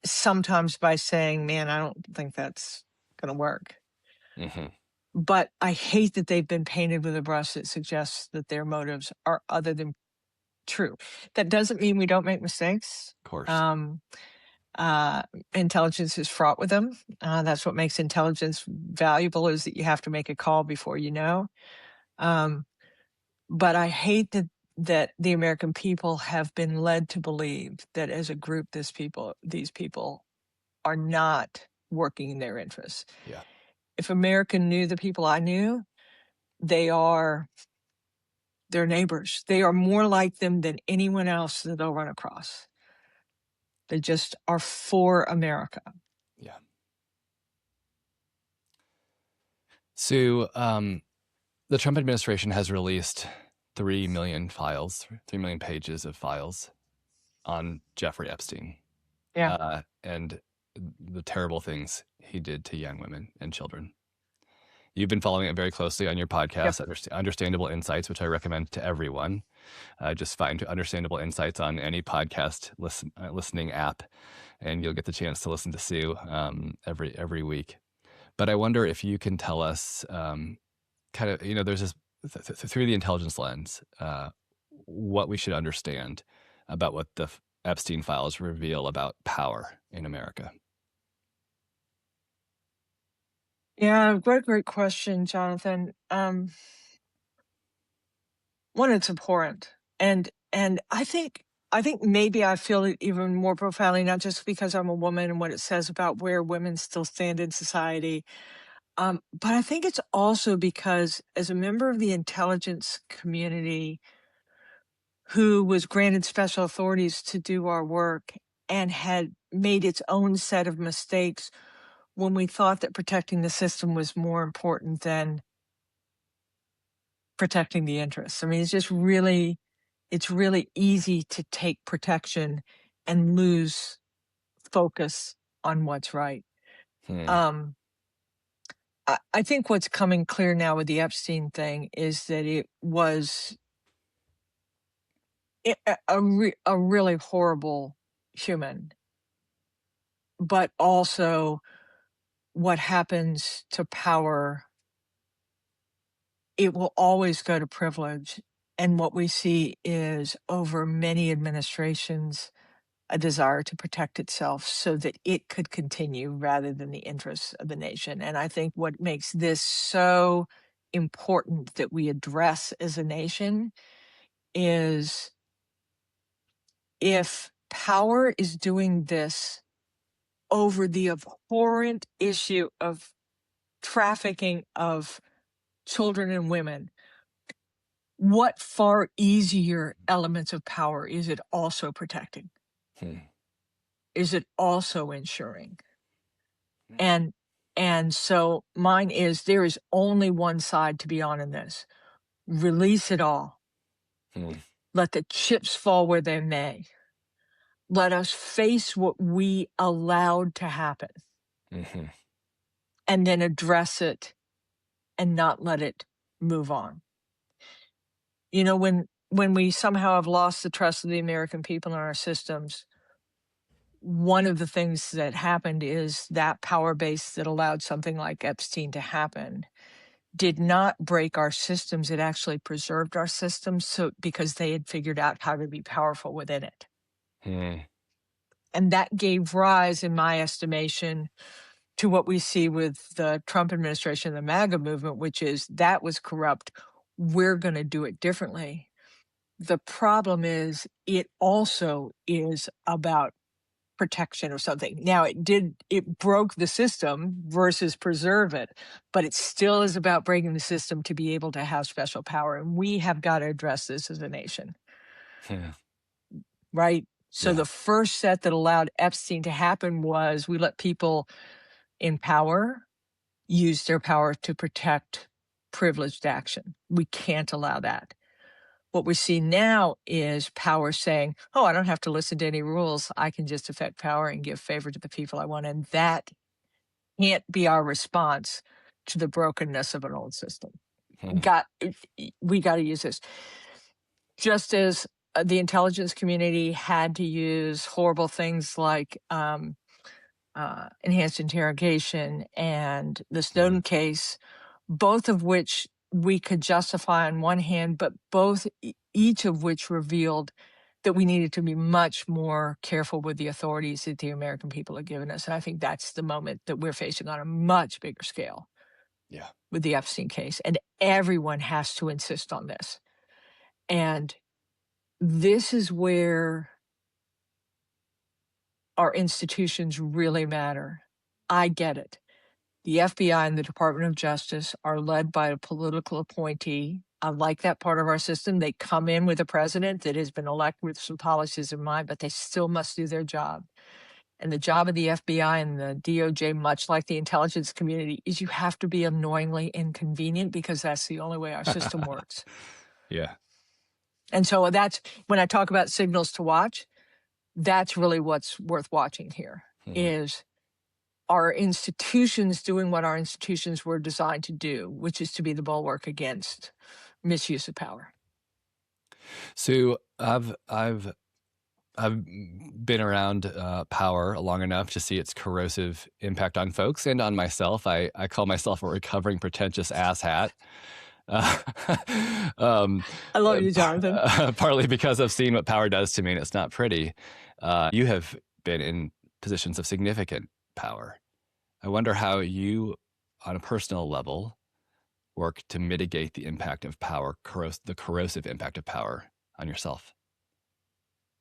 A: sometimes by saying, man, I don't think that's going to work. But I hate that they've been painted with a brush that suggests that their motives are other than true. That doesn't mean we don't make mistakes.
B: Of course.
A: Intelligence is fraught with them. That's what makes intelligence valuable, is that you have to make a call before you know. But I hate that the American people have been led to believe that as a group, these people are not working in their interests.
B: Yeah.
A: If America knew the people I knew, they're neighbors. They are more like them than anyone else that they'll run across. They just are for America.
B: Yeah. So the Trump administration has released 3 million pages of files on Jeffrey Epstein.
A: Yeah.
B: And the terrible things he did to young women and children. You've been following it very closely on your podcast, Understandable Insights, which I recommend to everyone. Just find Understandable Insights on any podcast listening app, and you'll get the chance to listen to Sue every week. But I wonder if you can tell us, there's this through the intelligence lens, what we should understand about what the Epstein files reveal about power in America.
A: Yeah, great question, Jonathan. One, it's abhorrent, and I think maybe I feel it even more profoundly, not just because I'm a woman and what it says about where women still stand in society, but I think it's also because as a member of the intelligence community who was granted special authorities to do our work and had made its own set of mistakes when we thought that protecting the system was more important than protecting the interests. I mean, it's really easy to take protection and lose focus on what's right. I think what's coming clear now with the Epstein thing is that it was a really horrible human, but also what happens to power, it will always go to privilege. And what we see is over many administrations, a desire to protect itself so that it could continue rather than the interests of the nation. And I think what makes this so important that we address as a nation is if power is doing this over the abhorrent issue of trafficking of children and women, what far easier elements of power is it also protecting? Is it also ensuring? And so mine is, there is only one side to be on in this. Release it all. Let the chips fall where they may. Let us face what we allowed to happen and then address it and not let it move on. You know, when we somehow have lost the trust of the American people in our systems, one of the things that happened is that power base that allowed something like Epstein to happen did not break our systems. It actually preserved our systems, so because they had figured out how to be powerful within it. And that gave rise, in my estimation, to what we see with the Trump administration, the MAGA movement, which is that was corrupt. We're going to do it differently. The problem is it also is about protection or something. Now it broke the system versus preserve it, but it still is about breaking the system to be able to have special power. And we have got to address this as a nation. Right? So the first set that allowed Epstein to happen was we let people in power use their power to protect privileged action. We can't allow that. What we see now is power saying, oh, I don't have to listen to any rules. I can just affect power and give favor to the people I want. And that can't be our response to the brokenness of an old system. We got to use this. Just as the intelligence community had to use horrible things like enhanced interrogation and the Snowden case, both of which we could justify on one hand, but each of which revealed that we needed to be much more careful with the authorities that the American people have given us. And I think that's the moment that we're facing on a much bigger scale with the Epstein case. And everyone has to insist on this. And this is where our institutions really matter. I get it. The FBI and the Department of Justice are led by a political appointee. I like that part of our system. They come in with a president that has been elected with some policies in mind, but they still must do their job. And the job of the FBI and the DOJ, much like the intelligence community, is you have to be annoyingly inconvenient because that's the only way our system works. And so that's, when I talk about signals to watch, that's really what's worth watching here, is our institutions doing what our institutions were designed to do, which is to be the bulwark against misuse of power.
B: So I've been around power long enough to see its corrosive impact on folks and on myself. I call myself a recovering pretentious asshat.
A: I love you, Jonathan.
B: Partly because I've seen what power does to me, and it's not pretty. You have been in positions of significant power. I wonder how you, on a personal level, work to mitigate the impact of power, the corrosive impact of power on yourself.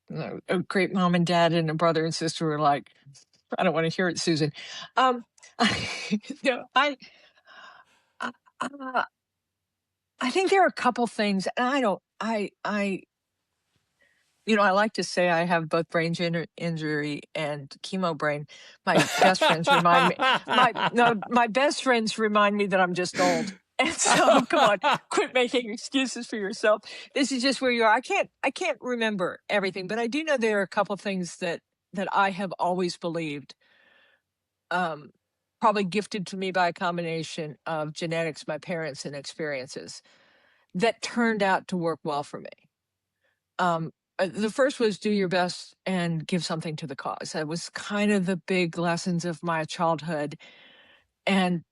A: A great mom and dad and a brother and sister were like, I don't want to hear it, Susan. I think there are a couple things, and I like to say I have both brain injury and chemo brain. My best friends remind me. My best friends remind me that I'm just old. And so, come on, quit making excuses for yourself. This is just where you are. I can't remember everything, but I do know there are a couple things that I have always believed, probably gifted to me by a combination of genetics, my parents, and experiences, that turned out to work well for me. The first was do your best and give something to the cause. That was kind of the big lessons of my childhood. And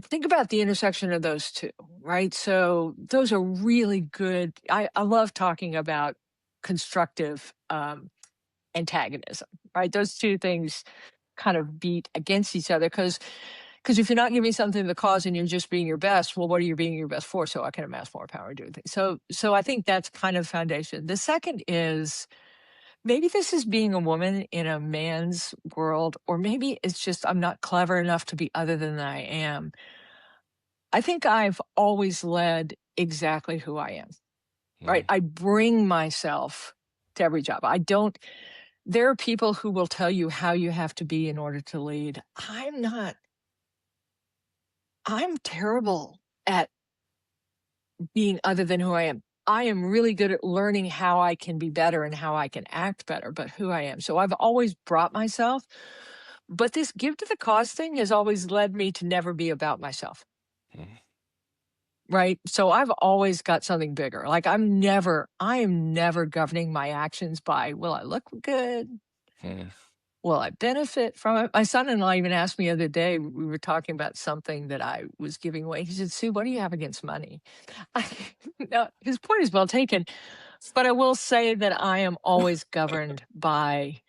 A: think about the intersection of those two, right? So those are really good. I love talking about constructive antagonism, right? Those two things kind of beat against each other because if you're not giving something to the cause and you're just being your best, well, what are you being your best for? So I can amass more power and do things. So I think that's kind of foundation. The second is, maybe this is being a woman in a man's world, or maybe it's just I'm not clever enough to be other than I am. I think I've always led exactly who I am, right? I bring myself to every job. There are people who will tell you how you have to be in order to lead. I'm terrible at being other than who I am. I am really good at learning how I can be better and how I can act better, but who I am. So I've always brought myself, but this give to the cause thing has always led me to never be about myself. Right. So I've always got something bigger. Like I am never governing my actions by, will I look good? Will I benefit from it? My son-in-law even asked me the other day, we were talking about something that I was giving away. He said, Sue, what do you have against money? No, his point is well taken. But I will say that I am always governed by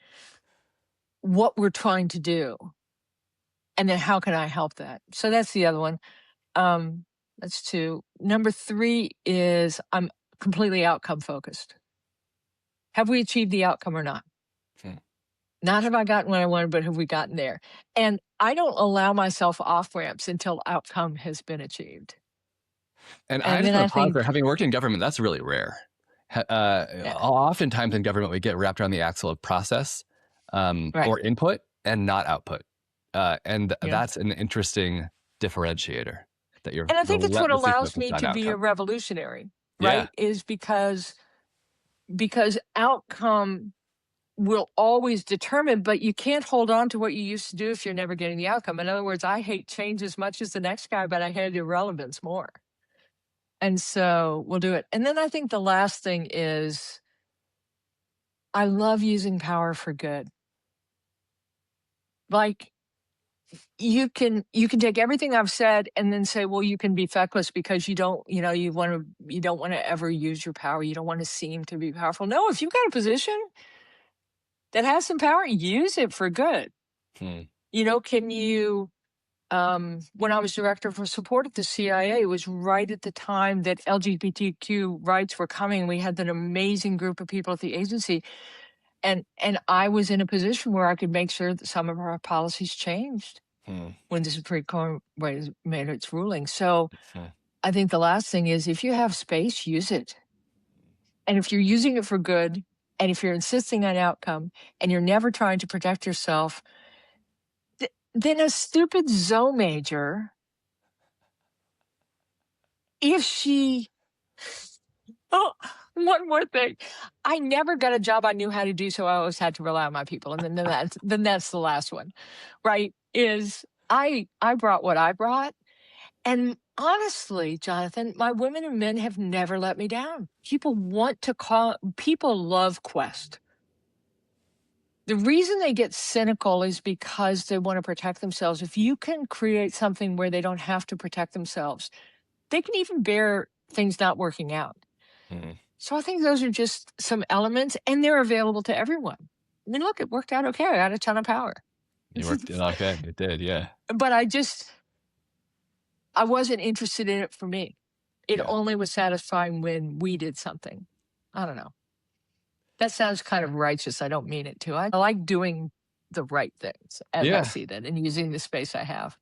A: what we're trying to do. And then how can I help that? So that's the other one. That's 2. Number 3 is I'm completely outcome focused. Have we achieved the outcome or not? Not have I gotten what I wanted, but have we gotten there? And I don't allow myself off ramps until outcome has been achieved.
B: And I just want to pause there. Having worked in government, that's really rare. Oftentimes in government, we get wrapped around the axle of process or input and not output. And that's an interesting differentiator that you're.
A: And I think it's what allows me to be a revolutionary, right? Is because outcome will always determine, but you can't hold on to what you used to do if you're never getting the outcome. In other words, I hate change as much as the next guy, but I hate irrelevance more. And so we'll do it. And then I think the last thing is I love using power for good. Like you can take everything I've said and then say, well, you can be feckless because you don't want to ever use your power. You don't want to seem to be powerful. No, if you've got a position that has some power, use it for good. Can you, when I was director for support at the CIA, it was right at the time that LGBTQ rights were coming. We had an amazing group of people at the agency. And I was in a position where I could make sure that some of our policies changed when the Supreme Court made its ruling. So I think the last thing is if you have space, use it. And if you're using it for good, and if you're insisting on outcome, and you're never trying to protect yourself, then a stupid Zoe major, one more thing. I never got a job I knew how to do, so I always had to rely on my people. And then that's the last one, right? Is I brought what I brought. And honestly, Jonathan, my women and men have never let me down. People love Quest. The reason they get cynical is because they want to protect themselves. If you can create something where they don't have to protect themselves, they can even bear things not working out. So I think those are just some elements, and they're available to everyone. I mean, look, it worked out okay. I got a ton of power.
B: It worked out okay. It did, yeah.
A: But I wasn't interested in it for me. It only was satisfying when we did something. I don't know. That sounds kind of righteous. I don't mean it to. I like doing the right things as I see that and using the space I have.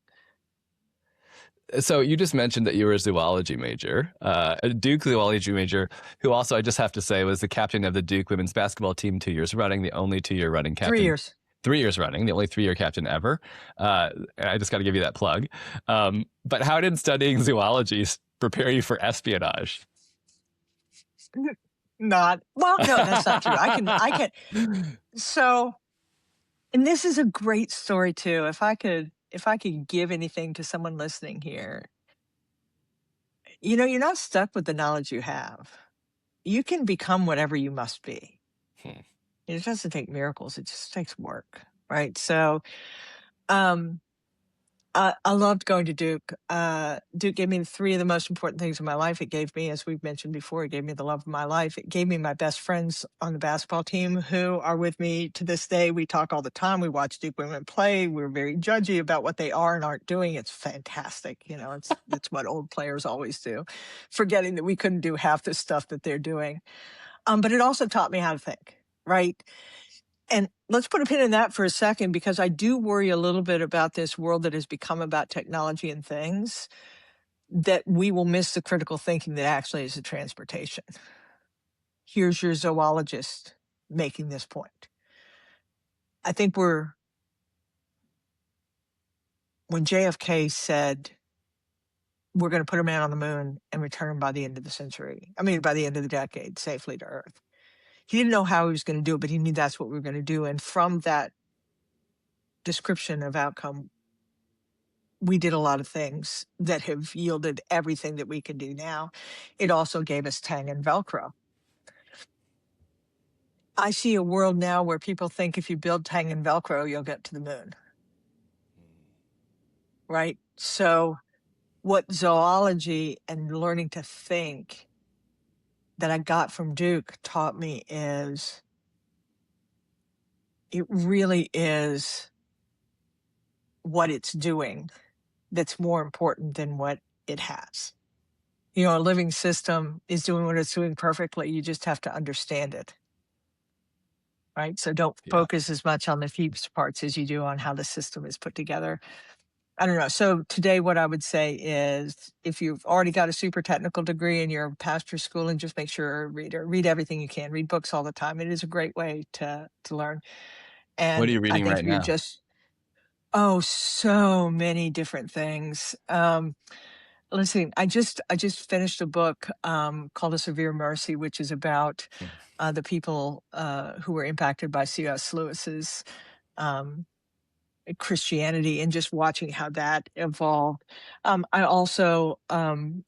B: So you just mentioned that you were a zoology major, a Duke zoology major, who also, I just have to say, was the captain of the Duke women's basketball team 2 years running, the only 2-year running captain.
A: 3 years.
B: 3 years running, the only 3-year captain ever. I just got to give you that plug. But how did studying zoology prepare you for espionage?
A: No, that's not true. I can. So, and this is a great story too. If I could give anything to someone listening here, you're not stuck with the knowledge you have. You can become whatever you must be. It doesn't take miracles. It just takes work, right? So, I loved going to Duke. Duke gave me 3 of the most important things in my life. It gave me, as we've mentioned before, it gave me the love of my life. It gave me my best friends on the basketball team who are with me to this day. We talk all the time. We watch Duke women play. We're very judgy about what they are and aren't doing. It's fantastic. It's what old players always do, forgetting that we couldn't do half the stuff that they're doing. But it also taught me how to think, right? And let's put a pin in that for a second, because I do worry a little bit about this world that has become about technology and things. that we will miss the critical thinking that actually is a transportation. Here's your zoologist making this point. I think when JFK said, we're going to put a man on the moon and return him by the end of the century, by the end of the decade, safely to Earth. He didn't know how he was going to do it, but he knew that's what we were going to do. And from that description of outcome, we did a lot of things that have yielded everything that we can do now. It also gave us Tang and Velcro. I see a world now where people think if you build Tang and Velcro, you'll get to the moon. Right? So what zoology and learning to think that I got from Duke taught me is it really is what it's doing that's more important than what it has. A living system is doing what it's doing perfectly. You just have to understand it. Right? So don't focus as much on the few parts as you do on how the system is put together. I don't know. So today what I would say is if you've already got a super technical degree and you're past your schooling, just make sure you're a reader. Read everything you can. Read books all the time. It is a great way to learn. And
B: What are you
A: I
B: reading
A: think
B: right
A: if you're
B: now?
A: so many different things. Listen, I just finished a book called A Severe Mercy, which is about the people who were impacted by C.S. Lewis's Christianity and just watching how that evolved. I also I'm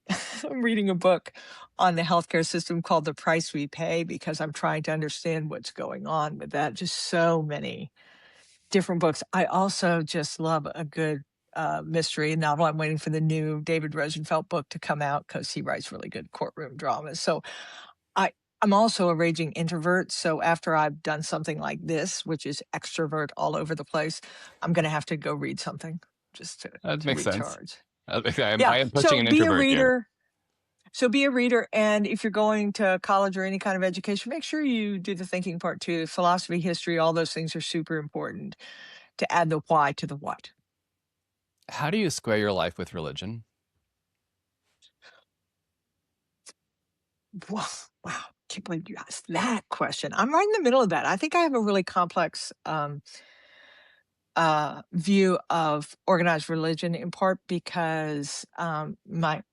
A: reading a book on the healthcare system called The Price We Pay because I'm trying to understand what's going on with that. Just so many different books. I also just love a good mystery novel. I'm waiting for the new David Rosenfeld book to come out because he writes really good courtroom dramas. So I'm also a raging introvert. So after I've done something like this, which is extrovert all over the place, I'm going to have to go read something just to
B: Makes sense.
A: recharge.
B: I am pushing
A: So
B: an
A: be a
B: introvert here.
A: reader. So be a reader. And if you're going to college or any kind of education, make sure you do the thinking part too. Philosophy, history, all those things are super important to add the why to the what.
B: How do you square your life with religion?
A: Wow. Can't believe you asked that question. I'm right in the middle of that. I think I have a really complex view of organized religion, in part because my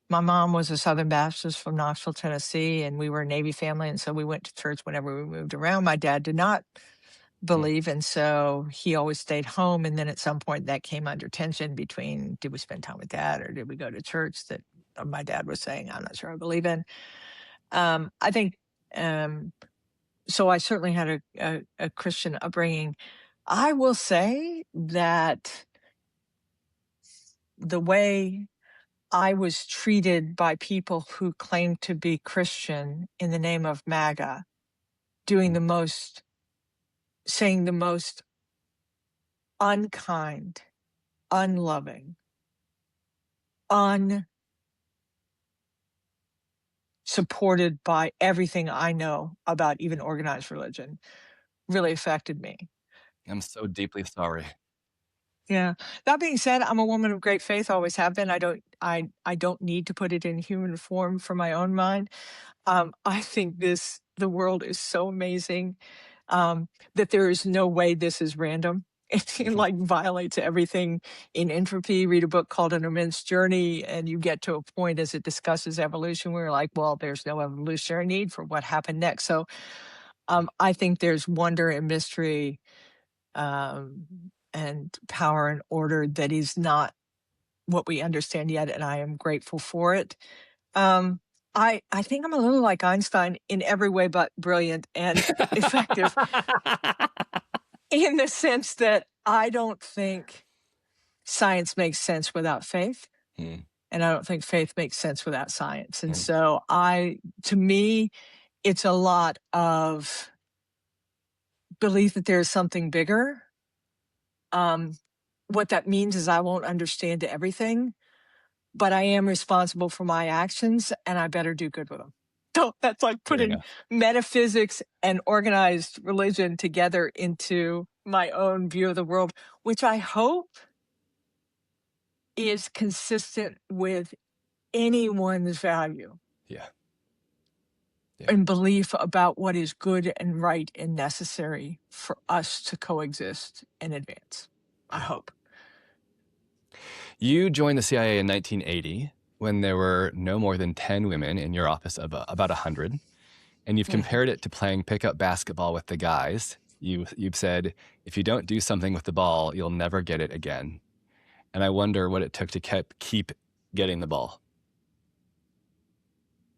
A: mom was a Southern Baptist from Knoxville, Tennessee, and we were a Navy family, and so we went to church whenever we moved around. My dad did not believe, and so he always stayed home. And then at some point, that came under tension between did we spend time with Dad or did we go to church that my dad was saying I'm not sure I believe in. I think so. I certainly had a Christian upbringing. I will say that the way I was treated by people who claimed to be Christian in the name of MAGA, saying the most unkind, unloving, unsupported by everything I know about even organized religion, really affected me.
B: I'm so deeply sorry.
A: Yeah. That being said, I'm a woman of great faith, always have been. I don't need to put it in human form for my own mind. I think the world is so amazing that there is no way this is random. It like violates everything in entropy. Read a book called An Immense Journey, and you get to a point as it discusses evolution where you're like, well, there's no evolutionary need for what happened next. So I think there's wonder and mystery and power and order that is not what we understand yet, and I am grateful for it. I think I'm a little like Einstein in every way but brilliant and effective in the sense that I don't think science makes sense without faith. And I don't think faith makes sense without science. And so to me, it's a lot of belief that there's something bigger. What that means is I won't understand everything, but I am responsible for my actions and I better do good with them. So that's like putting metaphysics and organized religion together into my own view of the world, which I hope is consistent with anyone's value
B: Yeah.
A: and belief about what is good and right and necessary for us to coexist and advance. I hope.
B: You joined the CIA in 1980 when there were no more than 10 women in your office of about 100. And you've compared it to playing pickup basketball with the guys. You've said, if you don't do something with the ball, you'll never get it again. And I wonder what it took to keep getting the ball.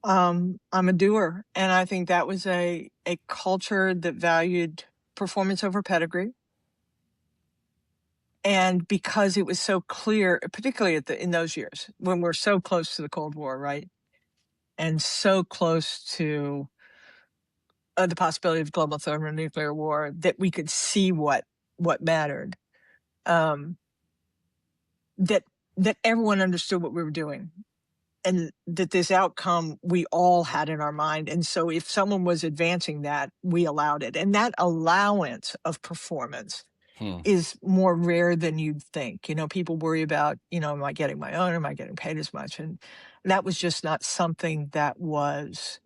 A: I'm a doer, and I think that was a culture that valued performance over pedigree. And because it was so clear, particularly in those years when we're so close to the Cold War, right, and so close to the possibility of global thermonuclear war, that we could see what mattered, that everyone understood what we were doing, and that this outcome we all had in our mind. And so if someone was advancing that, we allowed it. And that allowance of performance is more rare than you'd think. People worry about, am I getting my own? Am I getting paid as much? And that was just not something that was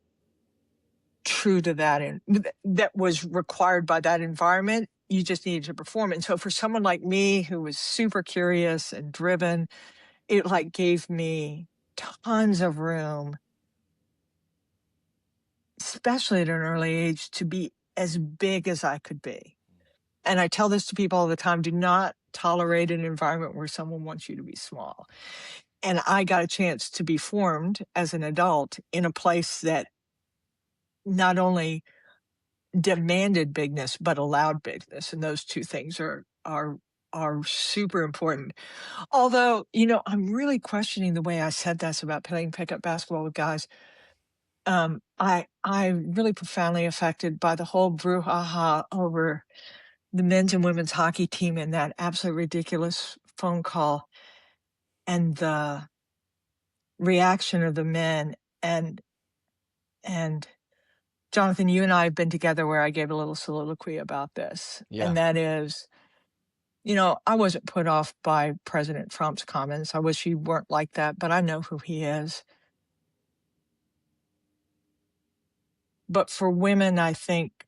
A: true to that, and that was required by that environment. You just needed to perform. And so for someone like me who was super curious and driven, it gave me tons of room, especially at an early age, to be as big as I could be. And I tell this to people all the time: do not tolerate an environment where someone wants you to be small. And I got a chance to be formed as an adult in a place that not only demanded bigness, but allowed bigness. And those two things are super important. Although, I'm really questioning the way I said this about playing pickup basketball with guys. I'm really profoundly affected by the whole brouhaha over the men's and women's hockey team and that absolutely ridiculous phone call and the reaction of the men. And Jonathan, you and I have been together where I gave a little soliloquy about this.
B: Yeah.
A: And that is, I wasn't put off by President Trump's comments. I wish he weren't like that, but I know who he is. But for women, I think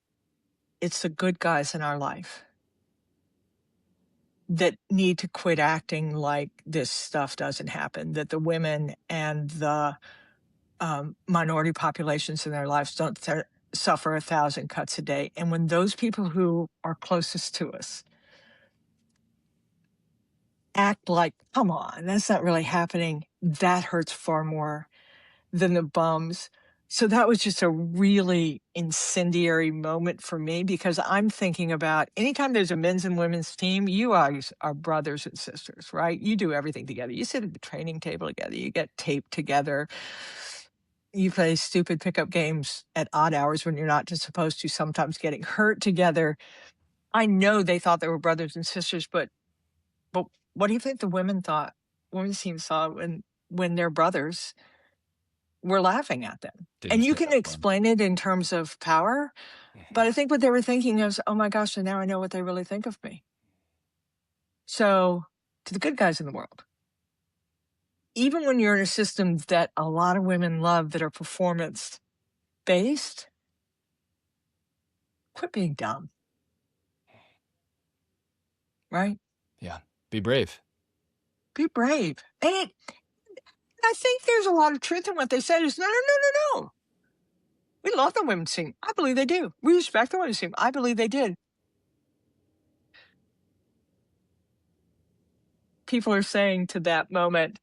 A: it's the good guys in our life that need to quit acting like this stuff doesn't happen, that the women and the minority populations in their lives don't suffer 1,000 cuts a day. And when those people who are closest to us act like, come on, that's not really happening, that hurts far more than the bums. So that was just a really incendiary moment for me, because I'm thinking about anytime there's a men's and women's team, you guys are brothers and sisters, right? You do everything together. You sit at the training table together. You get taped together. You play stupid pickup games at odd hours when you're not just supposed to, sometimes getting hurt together. I know they thought they were brothers and sisters, but what do you think the women thought? Women's team saw when their brothers were laughing at them. And you can explain it in terms of power, but I think what they were thinking is, oh my gosh, and now I know what they really think of me. So to the good guys in the world, even when you're in a system that a lot of women love that are performance-based, quit being dumb. Right?
B: Yeah. Be brave.
A: Be brave. And I think there's a lot of truth in what they said is, no. We love the women's team. I believe they do. We respect the women's team. I believe they did. People are saying to that moment,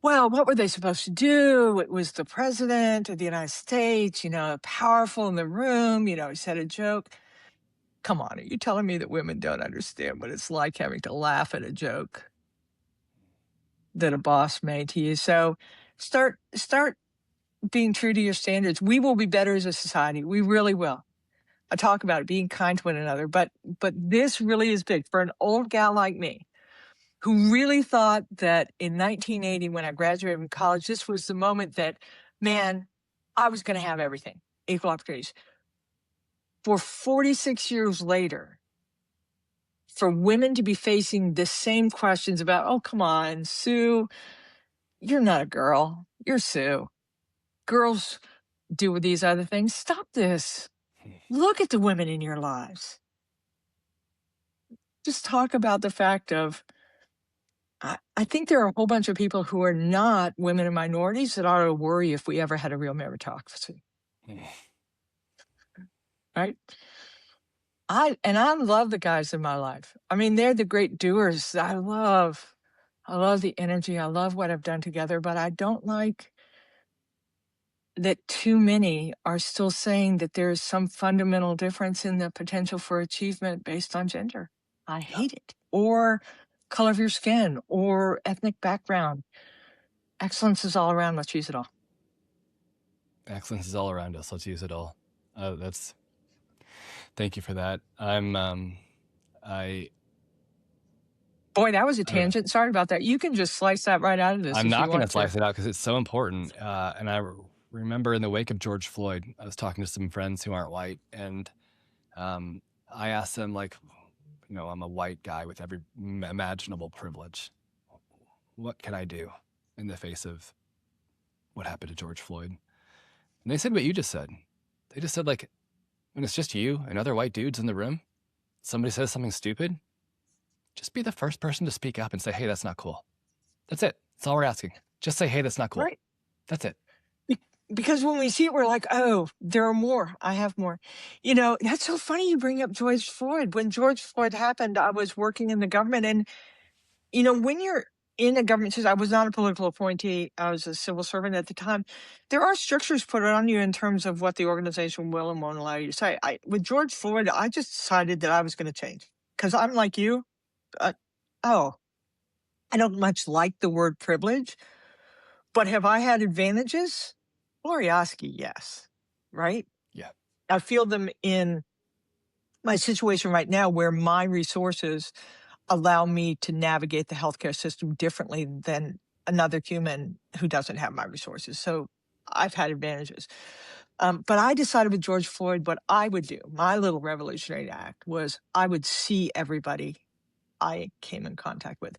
A: well, what were they supposed to do? It was the president of the United States, powerful in the room, he said a joke. Come on, are you telling me that women don't understand what it's like having to laugh at a joke that a boss made to you? So start being true to your standards. We will be better as a society. We really will. I talk about it, being kind to one another, but this really is big for an old gal like me, who really thought that in 1980, when I graduated from college, this was the moment that, man, I was going to have everything, equal opportunities. For 46 years later, for women to be facing the same questions about, oh, come on, Sue, you're not a girl. You're Sue. Girls do these other things. Stop this. Look at the women in your lives. Just talk about the fact of, I think there are a whole bunch of people who are not women and minorities that ought to worry if we ever had a real meritocracy. Right? I love the guys in my life. I mean, they're the great doers. I love the energy. I love what I've done together, but I don't like that too many are still saying that there's some fundamental difference in the potential for achievement based on gender. I hate it. Or color of your skin or ethnic background. Excellence is all around. Let's use it all.
B: Excellence is all around us. Let's use it all. Thank you for that.
A: Boy, that was a tangent. Sorry about that. You can just slice that right out of this.
B: I'm not going to slice it out because it's so important. And I remember in the wake of George Floyd, I was talking to some friends who aren't white, and I asked them, like, I'm a white guy with every imaginable privilege. What can I do in the face of what happened to George Floyd? And they said what you just said. They just said, like, when it's just you and other white dudes in the room, somebody says something stupid, just be the first person to speak up and say, hey, that's not cool. That's it. That's all we're asking. Just say, hey, that's not cool.
A: Right.
B: That's it.
A: Because when we see it, we're like, oh, there are more. I have more. That's so funny you bring up George Floyd. When George Floyd happened, I was working in the government. And, when you're in a government system, I was not a political appointee. I was a civil servant at the time. There are strictures put on you in terms of what the organization will and won't allow you to say. With George Floyd, I just decided that I was going to change. Because I'm like you. I don't much like the word privilege. But have I had advantages? Glorioski, yes. Right?
B: Yeah.
A: I feel them in my situation right now where my resources allow me to navigate the healthcare system differently than another human who doesn't have my resources. So I've had advantages. But I decided with George Floyd, what I would do, my little revolutionary act was I would see everybody I came in contact with.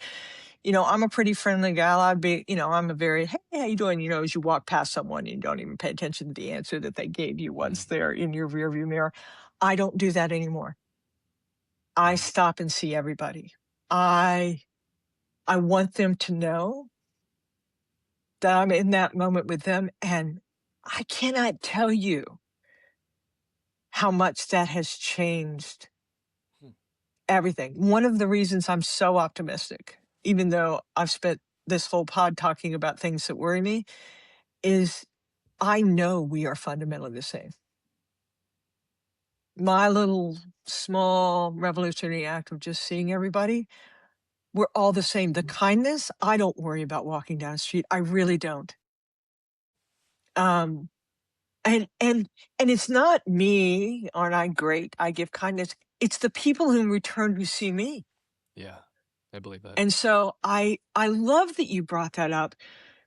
A: I'm a pretty friendly gal. I'd be, I'm a very, hey, how you doing? As you walk past someone, you don't even pay attention to the answer that they gave you once they're in your rearview mirror. I don't do that anymore. I stop and see everybody. I want them to know that I'm in that moment with them. And I cannot tell you how much that has changed everything. One of the reasons I'm so optimistic, even though I've spent this whole pod talking about things that worry me, is I know we are fundamentally the same. My little small revolutionary act of just seeing everybody, we're all the same. The kindness, I don't worry about walking down the street. I really don't. And it's not me, aren't I great? I give kindness. It's the people who in return who see me.
B: Yeah, I believe that.
A: And so I love that you brought that up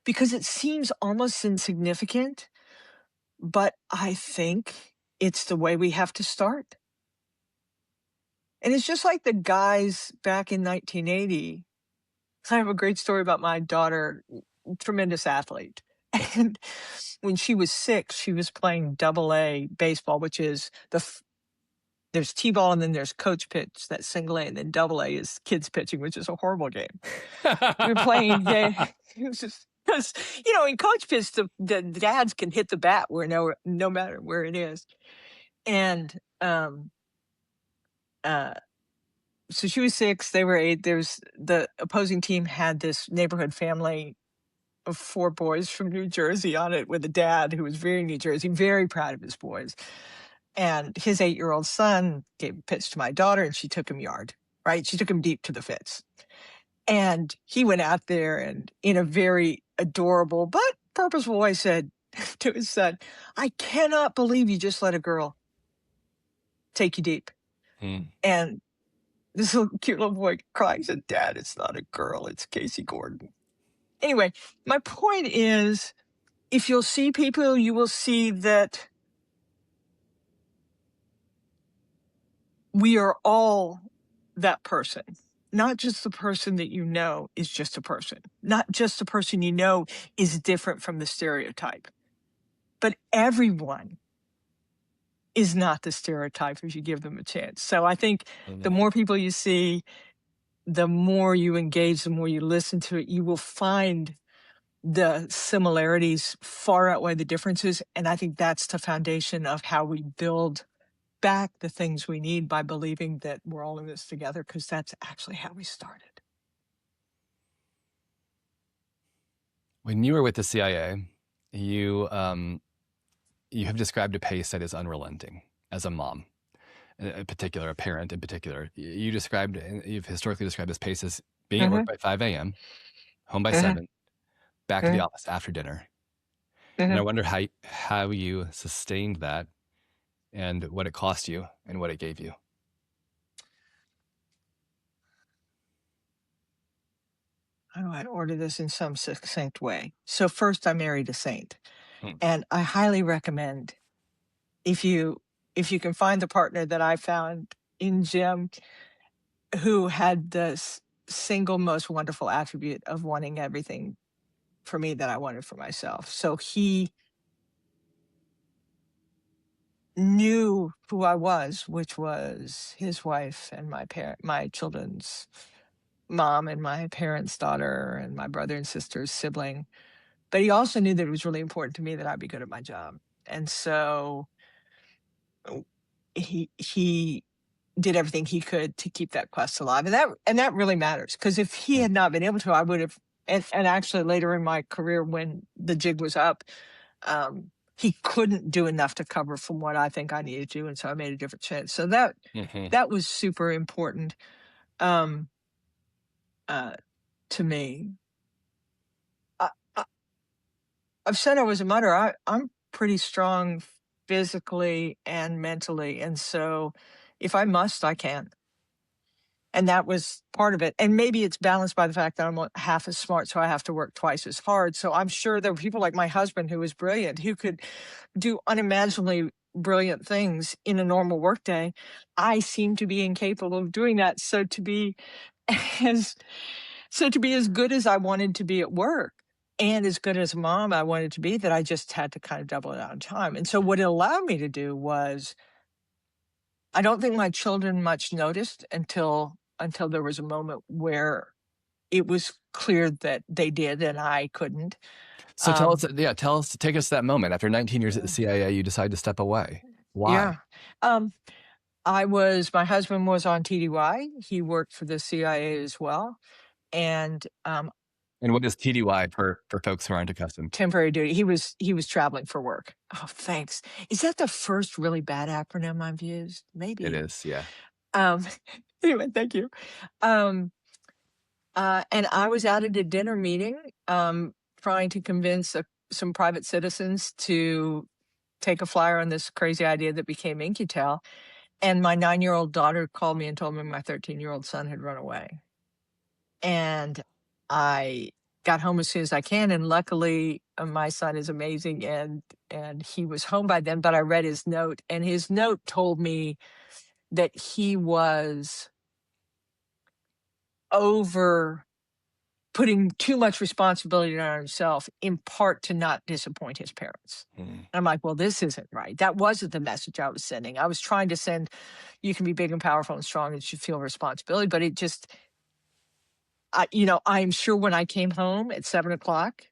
A: because it seems almost insignificant, but I think it's the way we have to start. And it's just like the guys back in 1980. I have a great story about my daughter, tremendous athlete. And when she was 6, she was playing AA baseball, which is there's T-ball and then there's coach pitch, that's single A, and then AA is kids pitching, which is a horrible game. We were playing, it was just because, in coach pitch, the dads can hit the bat no matter where it is. And so she was 6, they were 8. The opposing team had this neighborhood family of 4 boys from New Jersey on it with a dad who was very New Jersey, very proud of his boys. And his 8-year-old son gave a pitch to my daughter and she took him yard, right? She took him deep to the fence. And he went out there and in a very adorable but purposeful way said to his son, I cannot believe you just let a girl take you deep. And this little cute little boy crying said, Dad, it's not a girl, it's Casey Gordon. Anyway, my point is, if you'll see people, you will see that we are all that person. Not just the person that you know is just a person. Not just the person you know is different from the stereotype. But everyone is not the stereotype if you give them a chance. So I think the
B: Amen.
A: more people you see, the more you engage, the more you listen to it, you will find the similarities far outweigh the differences. And I think that's the foundation of how we build back the things we need, by believing that we're all in this together, because that's actually how we started.
B: When you were with the CIA, you have described a pace that is unrelenting as a mom, in particular, a parent in particular. You've historically described this pace as being at
A: Mm-hmm.
B: work by 5 a.m., home by
A: Mm-hmm.
B: 7, back to the office after dinner. And I
A: Mm-hmm.
B: wonder how you sustained that, and what it cost you and what it gave you.
A: How do I order this in some succinct way? So first, I married a saint,
B: Hmm.
A: and I highly recommend, if you can find the partner that I found in Jim, who had the single most wonderful attribute of wanting everything for me that I wanted for myself. So he knew who I was, which was his wife and my children's mom, and my parents' daughter, and my brother and sister's sibling. But he also knew that it was really important to me that I be good at my job. And so he did everything he could to keep that quest alive. And that really matters, because if he
B: Hmm.
A: had not been able to, I would have, and actually later in my career, when the jig was up, he couldn't do enough to cover from what I think I needed to do. And so I made a different choice. So that was super important, um, to me. I, I, I've said I was a mother. I'm pretty strong physically and mentally. And so if I must, I can. And that was part of it. And maybe it's balanced by the fact that I'm half as smart, so I have to work twice as hard. So I'm sure there were people like my husband, who was brilliant, who could do unimaginably brilliant things in a normal workday. I seem to be incapable of doing that. As to be as good as I wanted to be at work, and as good as a mom I wanted to be, that I just had to kind of double it out in time. And so what it allowed me to do was, I don't think my children much noticed until there was a moment where it was clear that they did and I couldn't.
B: So
A: Um,
B: take us to that moment. After 19 years at the
A: yeah.
B: CIA, you decide to step away. Why?
A: Yeah. Um, my husband was on TDY. He worked for the CIA as well. And
B: And what is TDY for folks who aren't accustomed?
A: temporary duty. He was traveling for work. Oh, thanks. Is that the first really bad acronym I've used?
B: It
A: Maybe.
B: is, yeah.
A: Um, anyway, thank you. Um, and I was out at a dinner meeting, trying to convince some private citizens to take a flyer on this crazy idea that became InQtel. And my 9-year-old daughter called me and told me my 13-year-old son had run away. And I got home as soon as I can, and luckily, my son is amazing, and he was home by then. But I read his note, and his note told me that he was over putting too much responsibility on himself, in part to not disappoint his parents.
B: Hmm.
A: I'm like, well, this isn't right. That wasn't the message I was sending. I was trying to send, you can be big and powerful and strong and you should feel responsibility. But it just, I'm sure when I came home at 7 o'clock,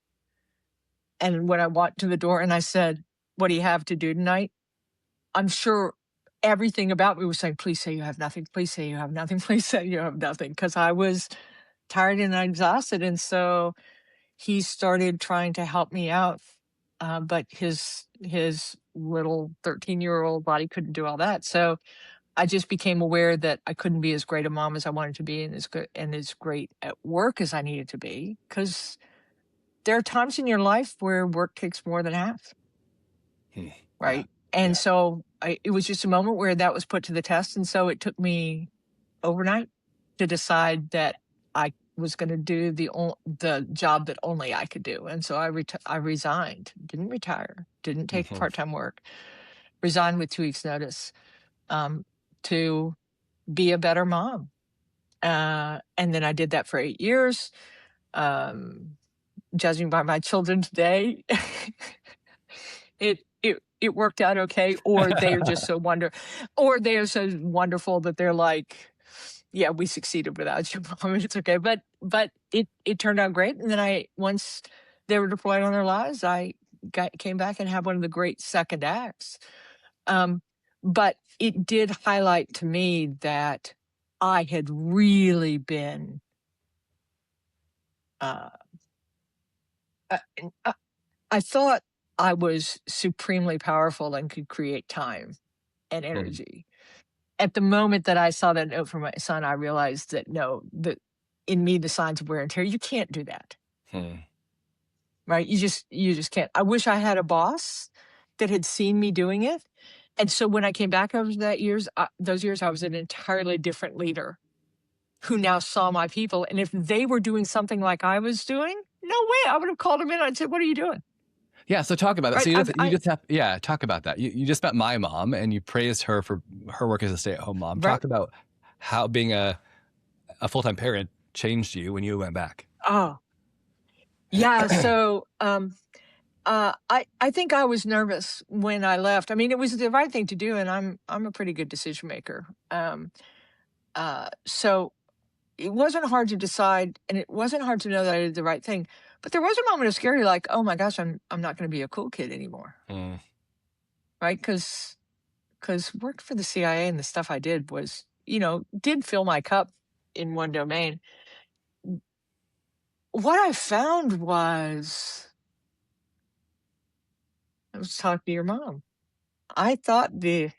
A: and when I walked to the door and I said, what do you have to do tonight? I'm sure everything about me was saying, please say you have nothing. Please say you have nothing. Please say you have nothing. Because I was tired and exhausted. And so he started trying to help me out. But his little 13-year-old body couldn't do all that. So I just became aware that I couldn't be as great a mom as I wanted to be, and as great at work as I needed to be, because there are times in your life where work takes more than half,
B: Yeah.
A: right? And
B: Yeah.
A: so it was just a moment where that was put to the test. And so it took me overnight to decide that I was going to do the job that only I could do. And so I resigned, didn't retire, didn't take
B: Mhm.
A: part-time work, resigned with 2 weeks notice, to be a better mom. And then I did that for 8 years. Judging by my children today, it worked out okay. Or they are just so wonderful that they're like, yeah, we succeeded without you, Mom. It's okay. But it turned out great. And then once they were deployed on their lives, I came back and had one of the great second acts. But it did highlight to me that I had really been uh, uh, I thought I was supremely powerful and could create time and
B: Mm,
A: energy. At the moment that I saw that note from my son, I realized that no, that in me, the signs of wear and tear, you can't do that,
B: mm,
A: right? You just can't. I wish I had a boss that had seen me doing it. And so when I came back over those years, I was an entirely different leader who now saw my people. And if they were doing something like I was doing, no way, I would have called them in and said, "What are you doing?"
B: yeah. So talk about that.
A: Right?
B: So you just have, yeah, talk about that. You just met my mom and you praised her for her work as a stay-at-home mom.
A: Right.
B: Talk about how being a full-time parent changed you when you went back.
A: Oh, yeah. So, I think I was nervous when I left. I mean, it was the right thing to do, and I'm a pretty good decision maker. So it wasn't hard to decide, and it wasn't hard to know that I did the right thing. But there was a moment of scary, like, oh my gosh, I'm not going to be a cool kid anymore,
B: Mm,
A: right? Because work for the CIA and the stuff I did was, did fill my cup in one domain. What I found was, I was talking to your mom. I thought the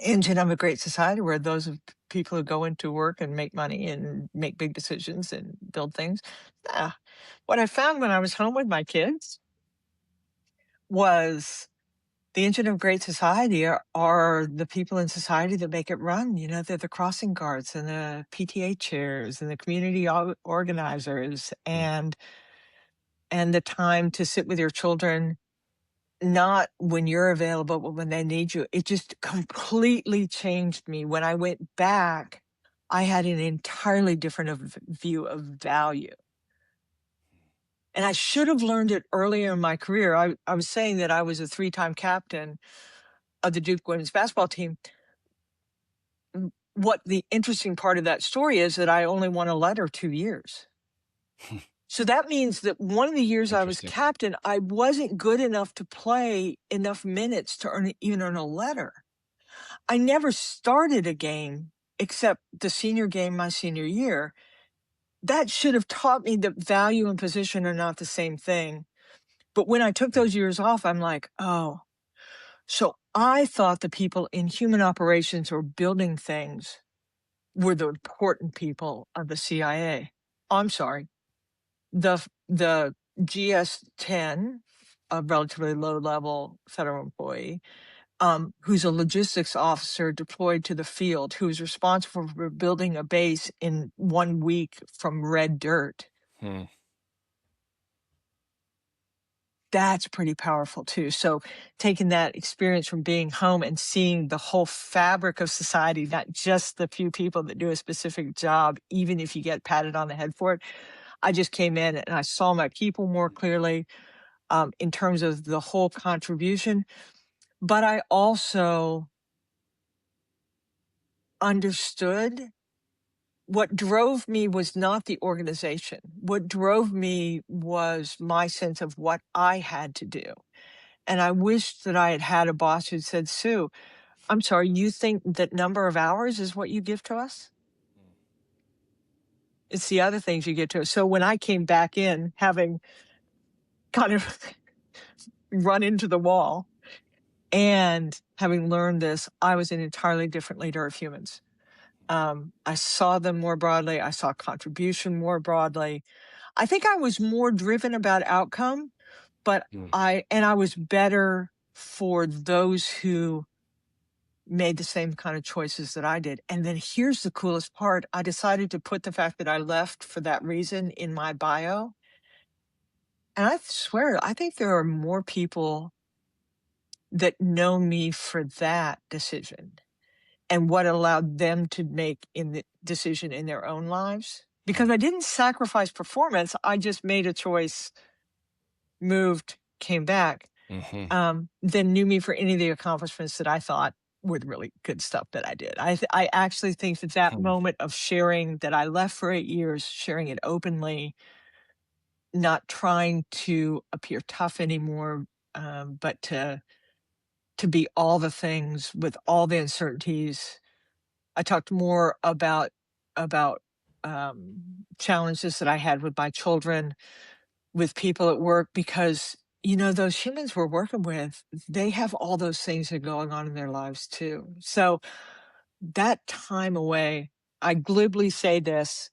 A: engine of a great society were those of people who go into work and make money and make big decisions and build things. Nah. What I found when I was home with my kids was the engine of great society are the people in society that make it run. They're the crossing guards and the PTA chairs and the community organizers
B: mm,
A: and the time to sit with your children, not when you're available, but when they need you. It just completely changed me. When I went back, I had an entirely different view of value. And I should have learned it earlier in my career. I was saying that I was a 3-time captain of the Duke women's basketball team. What the interesting part of that story is that I only won a letter 2 years. So that means that one of the years I was
B: interesting.
A: captain, I wasn't good enough to play enough minutes to even earn a letter. I never started a game except the senior game my senior year. That should have taught me that value and position are not the same thing. But when I took those years off, I'm like, oh, so I thought the people in human operations or building things were the important people of the CIA. I'm sorry. The GS-10, a relatively low-level federal employee, who's a logistics officer deployed to the field, who's responsible for building a base in 1 week from red dirt.
B: Mm,
A: That's pretty powerful too. So taking that experience from being home and seeing the whole fabric of society, not just the few people that do a specific job, even if you get patted on the head for it. I just came in and I saw my people more clearly, in terms of the whole contribution. But I also understood what drove me was not the organization. What drove me was my sense of what I had to do. And I wished that I had had a boss who said, Sue, I'm sorry, you think that number of hours is what you give to us? It's the other things you get to us. So when I came back in, having kind of run into the wall and having learned this, I was an entirely different leader of humans. I saw them more broadly. I saw contribution more broadly. I think I was more driven about outcome, but
B: mm,
A: I was better for those who made the same kind of choices that I did. And then here's the coolest part. I decided to put the fact that I left for that reason in my bio. And I swear, I think there are more people that know me for that decision and what allowed them to make in the decision in their own lives. Because I didn't sacrifice performance. I just made a choice, moved, came back, then knew me for any of the accomplishments that I thought were the really good stuff that I did. I actually think that moment of sharing that I left for 8 years, sharing it openly, not trying to appear tough anymore, but to be all the things with all the uncertainties. I talked more about challenges that I had with my children, with people at work, because those humans we're working with, they have all those things that are going on in their lives too. So that time away, I glibly say this: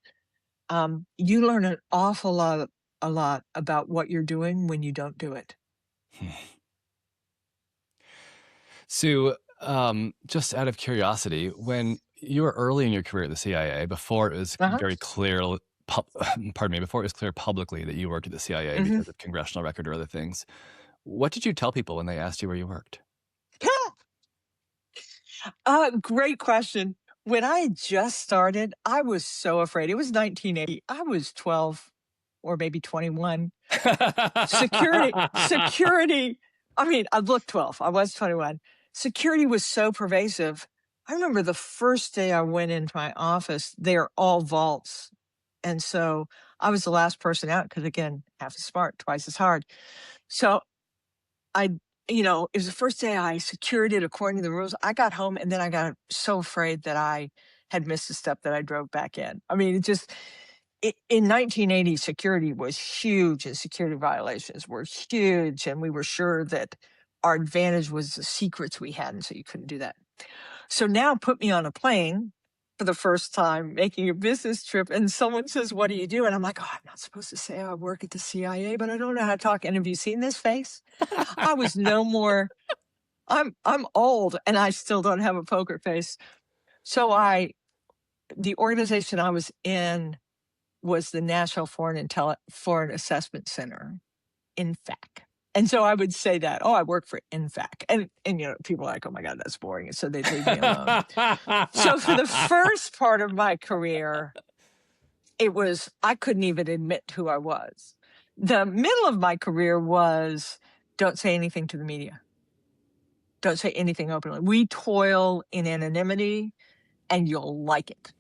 A: you learn an awful lot, a lot about what you're doing when you don't do it.
B: Sue, just out of curiosity, when you were early in your career at the CIA, before it was very clear, before it was clear publicly that you worked at the CIA because of congressional record or other things, what did you tell people when they asked you where you worked?
A: Great question. When I had just started, I was so afraid. It was 1980. I was 12 or maybe 21. Security. I mean, I looked 12. I was 21. Security was so pervasive. I remember the first day I went into my office, they're all vaults. And so I was the last person out because, again, half as smart, twice as hard. So it was the first day I secured it according to the rules. I got home and then I got so afraid that I had missed a step that I drove back in. I mean, in 1980, security was huge and security violations were huge. And we were sure that our advantage was the secrets we had. And so you couldn't do that. So now put me on a plane for the first time, making a business trip. And someone says, "What do you do?" And I'm like, "Oh, I'm not supposed to say I work at the CIA, but I don't know how to talk." And have you seen this face? I was no more, I'm old and I still don't have a poker face. So the organization I was in was the National Foreign Assessment Center, INFAC. And so I would say that, "Oh, I work for INFAC." And people are like, "Oh my God, that's boring." And so they'd leave me alone. So for the first part of my career, I couldn't even admit who I was. The middle of my career was, don't say anything to the media. Don't say anything openly. We toil in anonymity and you'll like it.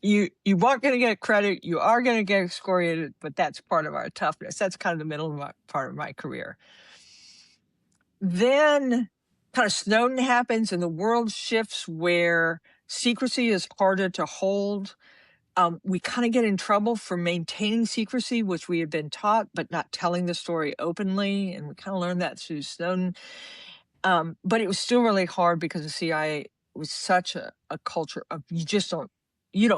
A: You weren't going to get credit. You are going to get excoriated, but that's part of our toughness. That's kind of the middle part of my career. Then kind of Snowden happens and the world shifts where secrecy is harder to hold. We kind of get in trouble for maintaining secrecy, which we had been taught, but not telling the story openly. And we kind of learned that through Snowden. But it was still really hard because the CIA was such a culture of you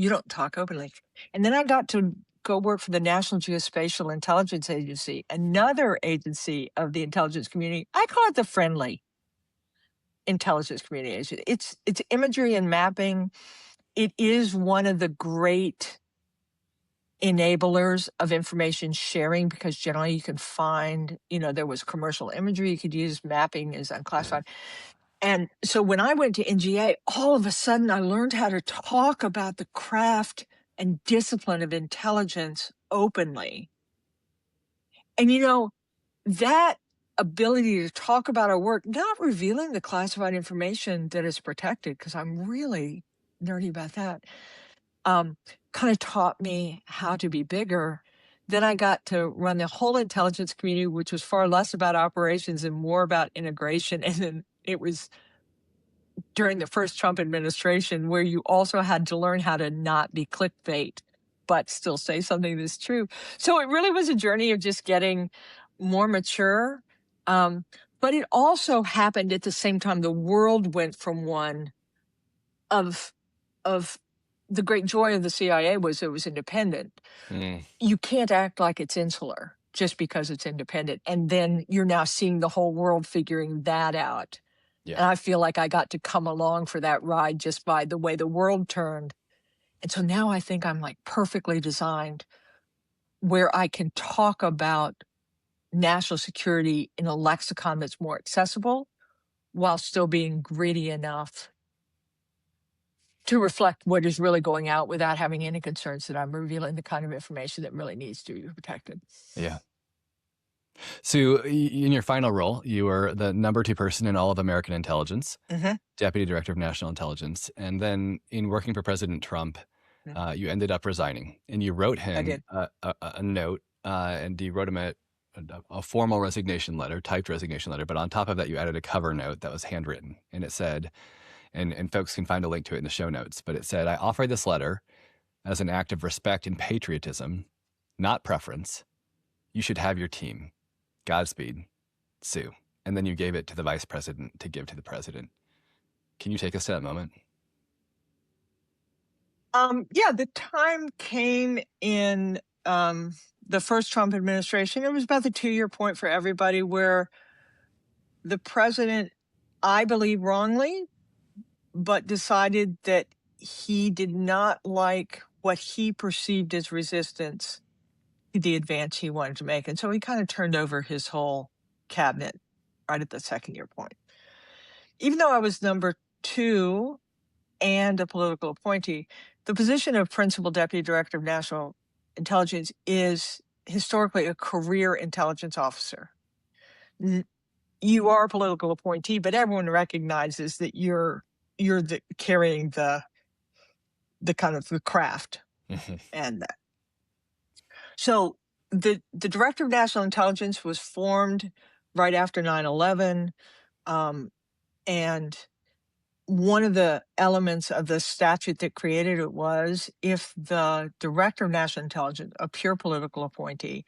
A: don't talk openly. And then I got to go work for the National Geospatial Intelligence Agency, another agency of the intelligence community. I call it the friendly intelligence community. It's imagery and mapping. It is one of the great enablers of information sharing because generally you can find, there was commercial imagery you could use, mapping is unclassified. And so when I went to NGA, all of a sudden I learned how to talk about the craft and discipline of intelligence openly. And that ability to talk about our work, not revealing the classified information that is protected, because I'm really nerdy about that, kind of taught me how to be bigger. Then I got to run the whole intelligence community, which was far less about operations and more about integration. And then it was during the first Trump administration where you also had to learn how to not be clickbait, but still say something that's true. So it really was a journey of just getting more mature. But it also happened at the same time the world went from one of the great joy of the CIA was it was independent. You can't act like it's insular just because it's independent. And then you're now seeing the whole world figuring that out. Yeah. And I feel like I got to come along for that ride just by the way the world turned. And so now I think I'm like perfectly designed where I can talk about national security in a lexicon that's more accessible while still being gritty enough to reflect what is really going out without having any concerns that I'm revealing the kind of information that really needs to be protected.
B: Yeah. So in your final role, you were the number 2 person in all of American intelligence, Deputy Director of National Intelligence. And then in working for President Trump, you ended up resigning. And you wrote him a note, and you wrote him a formal resignation letter, typed resignation letter. But on top of that, you added a cover note that was handwritten. And it said, and folks can find a link to it in the show notes, but it said, "I offer this letter as an act of respect and patriotism, not preference. You should have your team. Godspeed, Sue." And then you gave it to the vice president to give to the president. Can you take us to that moment?
A: Yeah, the time came in the first Trump administration. It was about the 2-year point for everybody where the president, I believe wrongly, but decided that he did not like what he perceived as resistance to the advance he wanted to make. And so he kind of turned over his whole cabinet right at the 2nd-year point. Even though I was number 2 and a political appointee, the position of Principal Deputy Director of National Intelligence is historically a career intelligence officer. You are a political appointee, but everyone recognizes that you're carrying the kind of the craft. And so the Director of National Intelligence was formed right after 9/11, and one of the elements of the statute that created it was if the Director of National Intelligence, a pure political appointee,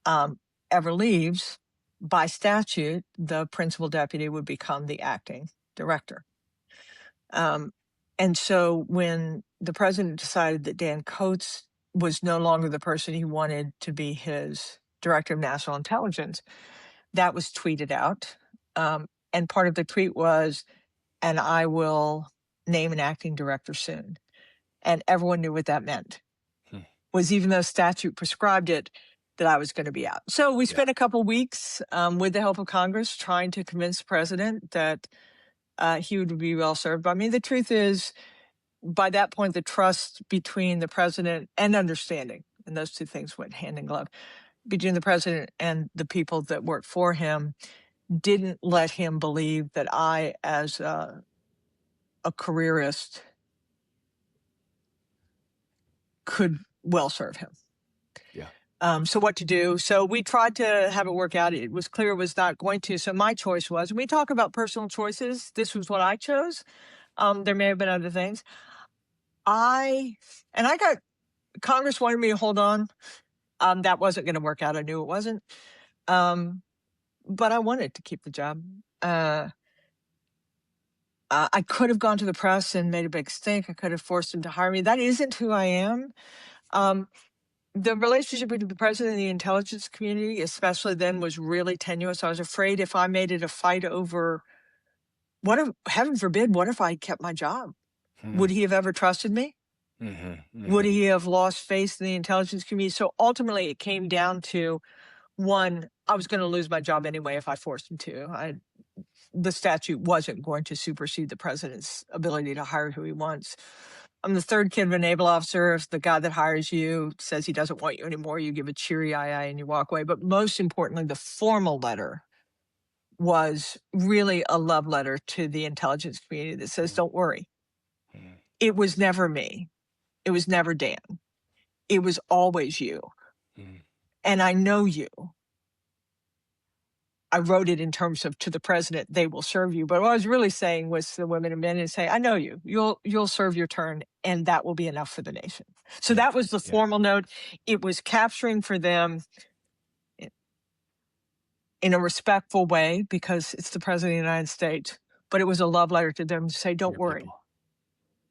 A: ever leaves, by statute, the principal deputy would become the acting director. And so when the president decided that Dan Coats was no longer the person he wanted to be his Director of National Intelligence, that was tweeted out. And part of the tweet was, "And I will name an acting director soon." And everyone knew what that meant. Was even though statute prescribed it, that I was going to be out. So we spent a couple weeks with the help of Congress trying to convince the president that he would be well served by me. The truth is, by that point, the trust between the president and understanding, and those two things went hand in glove, between the president and the people that worked for him, didn't let him believe that I, as a careerist, could well serve him. So what to do? So we tried to have it work out. It was clear it was not going to. So my choice was, when we talk about personal choices, this was what I chose. There may have been other things. Congress wanted me to hold on. That wasn't going to work out. I knew it wasn't. But I wanted to keep the job. I could have gone to the press and made a big stink. I could have forced them to hire me. That isn't who I am. The relationship between the president and the intelligence community, especially then, was really tenuous. I was afraid if I made it a fight over, heaven forbid, what if I kept my job? Would he have ever trusted me? Would he have lost faith in the intelligence community? So ultimately, it came down to, one, I was going to lose my job anyway if I forced him to. The statute wasn't going to supersede the president's ability to hire who he wants. I'm the third kid of a naval officer. If the guy that hires you says he doesn't want you anymore, you give a cheery aye and you walk away. But most importantly, the formal letter was really a love letter to the intelligence community that says, don't worry. It was never me. It was never Dan. It was always you. And I know you. I wrote it in terms of, to the president, they will serve you. But what I was really saying was to the women and men, and say, I know you. You'll serve your turn, and that will be enough for the nation. So that was the formal note. It was capturing for them in a respectful way, because it's the president of the United States. But it was a love letter to them to say, don't worry.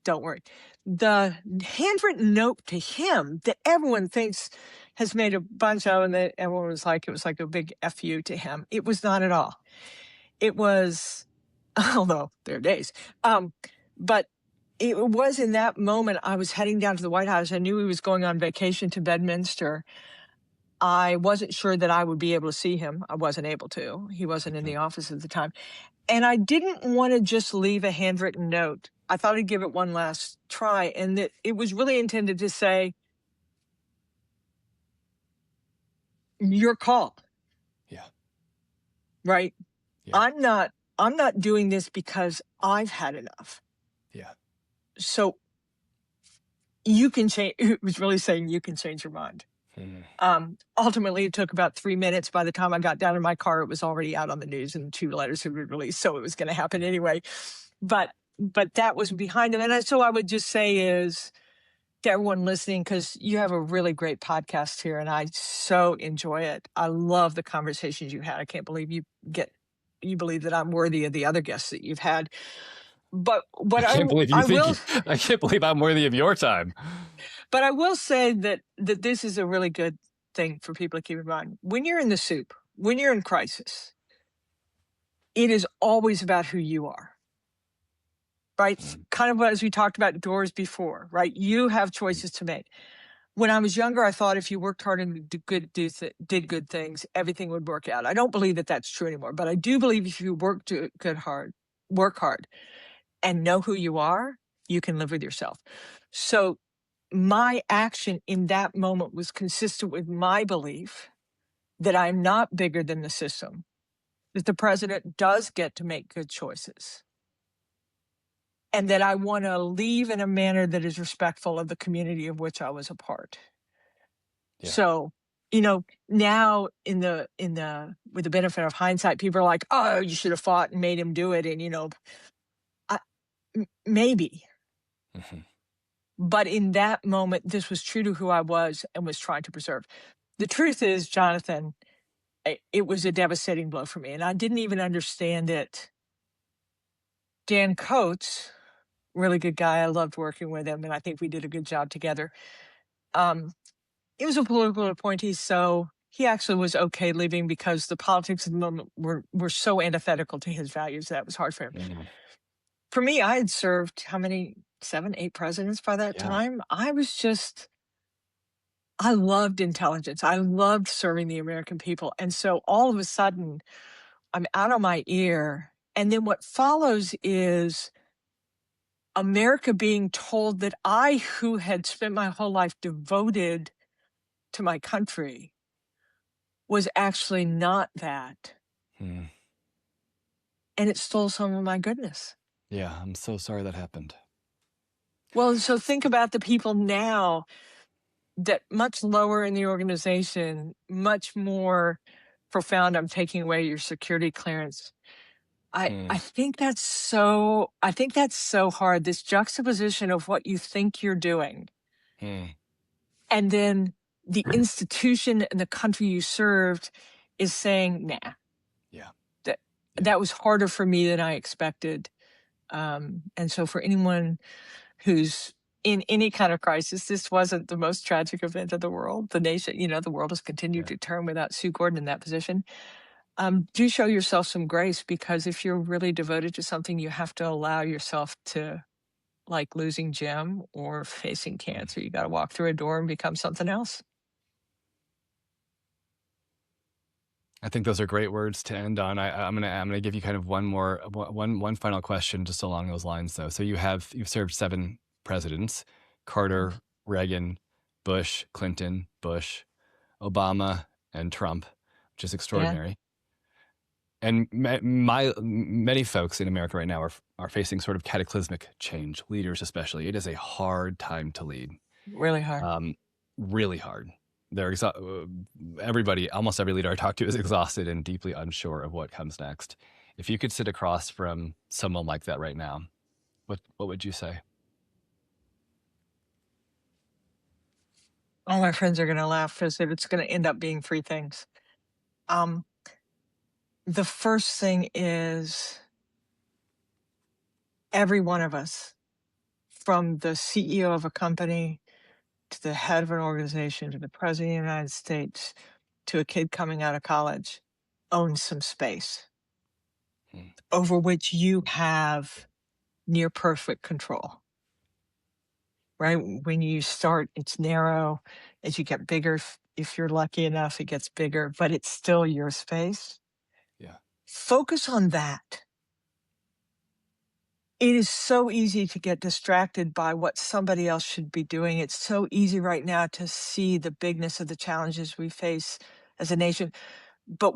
A: Don't worry. The handwritten note to him that everyone thinks has made a bunch of, and that everyone was like, it was like a big FU to him. It was not at all. It was, although there are days, but it was in that moment I was heading down to the White House. I knew he was going on vacation to Bedminster. I wasn't sure that I would be able to see him. I wasn't able to. He wasn't in the office at the time. And I didn't want to just leave a handwritten note. I thought I'd give it one last try. And that it was really intended to say, your call.
B: Yeah.
A: Right.
B: Yeah.
A: I'm not doing this because I've had enough.
B: Yeah.
A: So you can change. It was really saying you can change your mind. Ultimately, it took about 3 minutes. By the time I got down in my car, it was already out on the news and 2 letters had been released. So it was going to happen anyway. But that was behind them. And so I would just say is to everyone listening, because you have a really great podcast here and I so enjoy it. I love the conversations you had. I can't believe you believe that I'm worthy of the other guests that you've had. But what
B: I can't believe you
A: I
B: think
A: will,
B: I can't believe I'm worthy of your time.
A: but I will say that this is a really good thing for people to keep in mind. When you're in the soup, when you're in crisis, it is always about who you are. Right? Kind of as we talked about doors before, right? You have choices to make. When I was younger, I thought if you worked hard and did good things, everything would work out. I don't believe that that's true anymore, but I do believe if you work hard, and know who you are, you can live with yourself. So my action in that moment was consistent with my belief that I'm not bigger than the system, that the president does get to make good choices, and that I want to leave in a manner that is respectful of the community of which I was a part.
B: Yeah.
A: So, now with the benefit of hindsight, people are like, oh, you should have fought and made him do it. And, maybe. But in that moment, this was true to who I was and was trying to preserve. The truth is, Jonathan, it was a devastating blow for me. And I didn't even understand it. Dan Coates, really good guy. I loved working with him. And I think we did a good job together. He was a political appointee, so he actually was okay leaving because the politics of the moment were so antithetical to his values that was hard for him. For me, I had served how many, 7, 8 presidents by that time. I loved intelligence. I loved serving the American people. And so all of a sudden, I'm out of my ear. And then what follows is America being told that I, who had spent my whole life devoted to my country, was actually not that. And it stole some of my goodness.
B: Yeah, I'm so sorry that happened.
A: Well, so think about the people now that much lower in the organization, much more profound. I'm taking away your security clearance. I think that's so hard. This juxtaposition of what you think you're doing and then the institution and the country you served is saying, nah.
B: Yeah.
A: That was harder for me than I expected. And so for anyone who's in any kind of crisis, this wasn't the most tragic event of the world. The nation, the world has continued to turn without Sue Gordon in that position. Do show yourself some grace, because if you're really devoted to something, you have to allow yourself to, like losing Jim or facing cancer, you got to walk through a door and become something else.
B: I think those are great words to end on. I'm gonna give you kind of one final question just along those lines though. So you've served 7 presidents: Carter, Reagan, Bush, Clinton, Bush, Obama, and Trump, which is extraordinary. And many folks in America right now are facing sort of cataclysmic change, leaders especially. It is a hard time to lead.
A: Really hard.
B: Really hard. They're everybody, almost every leader I talk to is exhausted and deeply unsure of what comes next. If you could sit across from someone like that right now, what would you say?
A: All my friends are going to laugh because it's going to end up being 3 things. The first thing is every one of us, from the CEO of a company to the head of an organization to the president of the United States to a kid coming out of college, owns some space over which you have near perfect control. Right? When you start, it's narrow. As you get bigger, If you're lucky enough, it gets bigger, but it's still your space.
B: Yeah.
A: Focus on that. It is so easy to get distracted by what somebody else should be doing. It's so easy right now to see the bigness of the challenges we face as a nation, but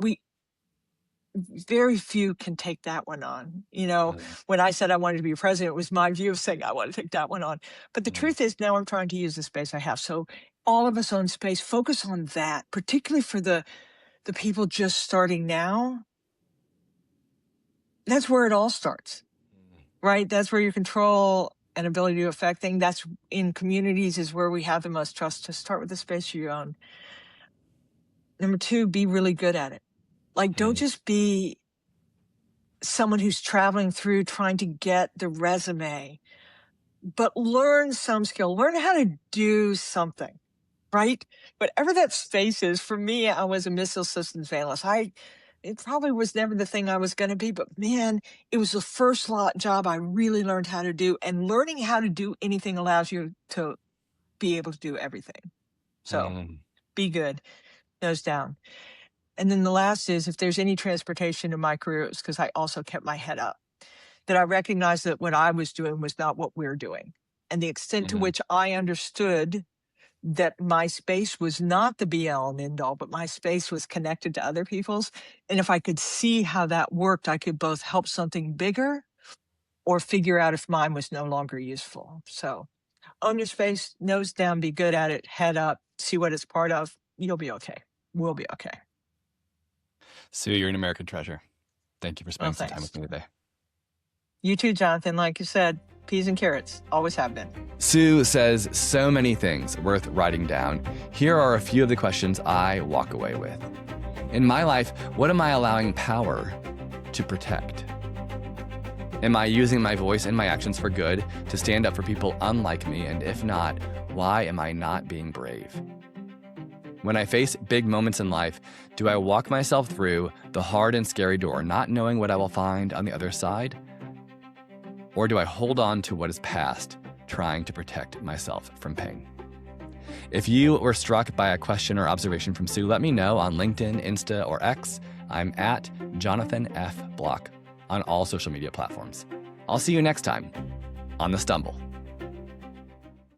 A: very few can take that one on. When I said I wanted to be president, it was my view of saying I want to take that one on. But the truth is, now I'm trying to use the space I have. So all of us own space. Focus on that, particularly for the people just starting now. That's where it all starts, right? That's where your control and ability to affect things. That's in communities is where we have the most trust. To start with the space you own. Number 2, be really good at it. Like, don't just be someone who's traveling through trying to get the resume, but learn some skill, learn how to do something, right? Whatever that space is. For me, I was a missile systems analyst. It probably was never the thing I was going to be, but man, it was the first job I really learned how to do, and learning how to do anything allows you to be able to do everything. So be good, nose down. And then the last is, if there's any transportation in my career, it's because I also kept my head up, that I recognized that what I was doing was not what we're doing. And the extent to which I understood that my space was not the be all and end all, but my space was connected to other people's. And if I could see how that worked, I could both help something bigger or figure out if mine was no longer useful. So own your space, nose down, be good at it, head up, see what it's part of. You'll be okay. We'll be okay.
B: Sue, you're an American treasure. Thank you for spending some time with me today.
A: You too, Jonathan. Like you said, peas and carrots always have been.
B: Sue says so many things worth writing down. Here are a few of the questions I walk away with. In my life, what am I allowing power to protect? Am I using my voice and my actions for good to stand up for people unlike me? And if not, why am I not being brave? When I face big moments in life, do I walk myself through the hard and scary door, not knowing what I will find on the other side? Or do I hold on to what is past, trying to protect myself from pain? If you were struck by a question or observation from Sue, let me know on LinkedIn, Insta, or X. I'm at Jonathan F. Block on all social media platforms. I'll see you next time on The Stumble.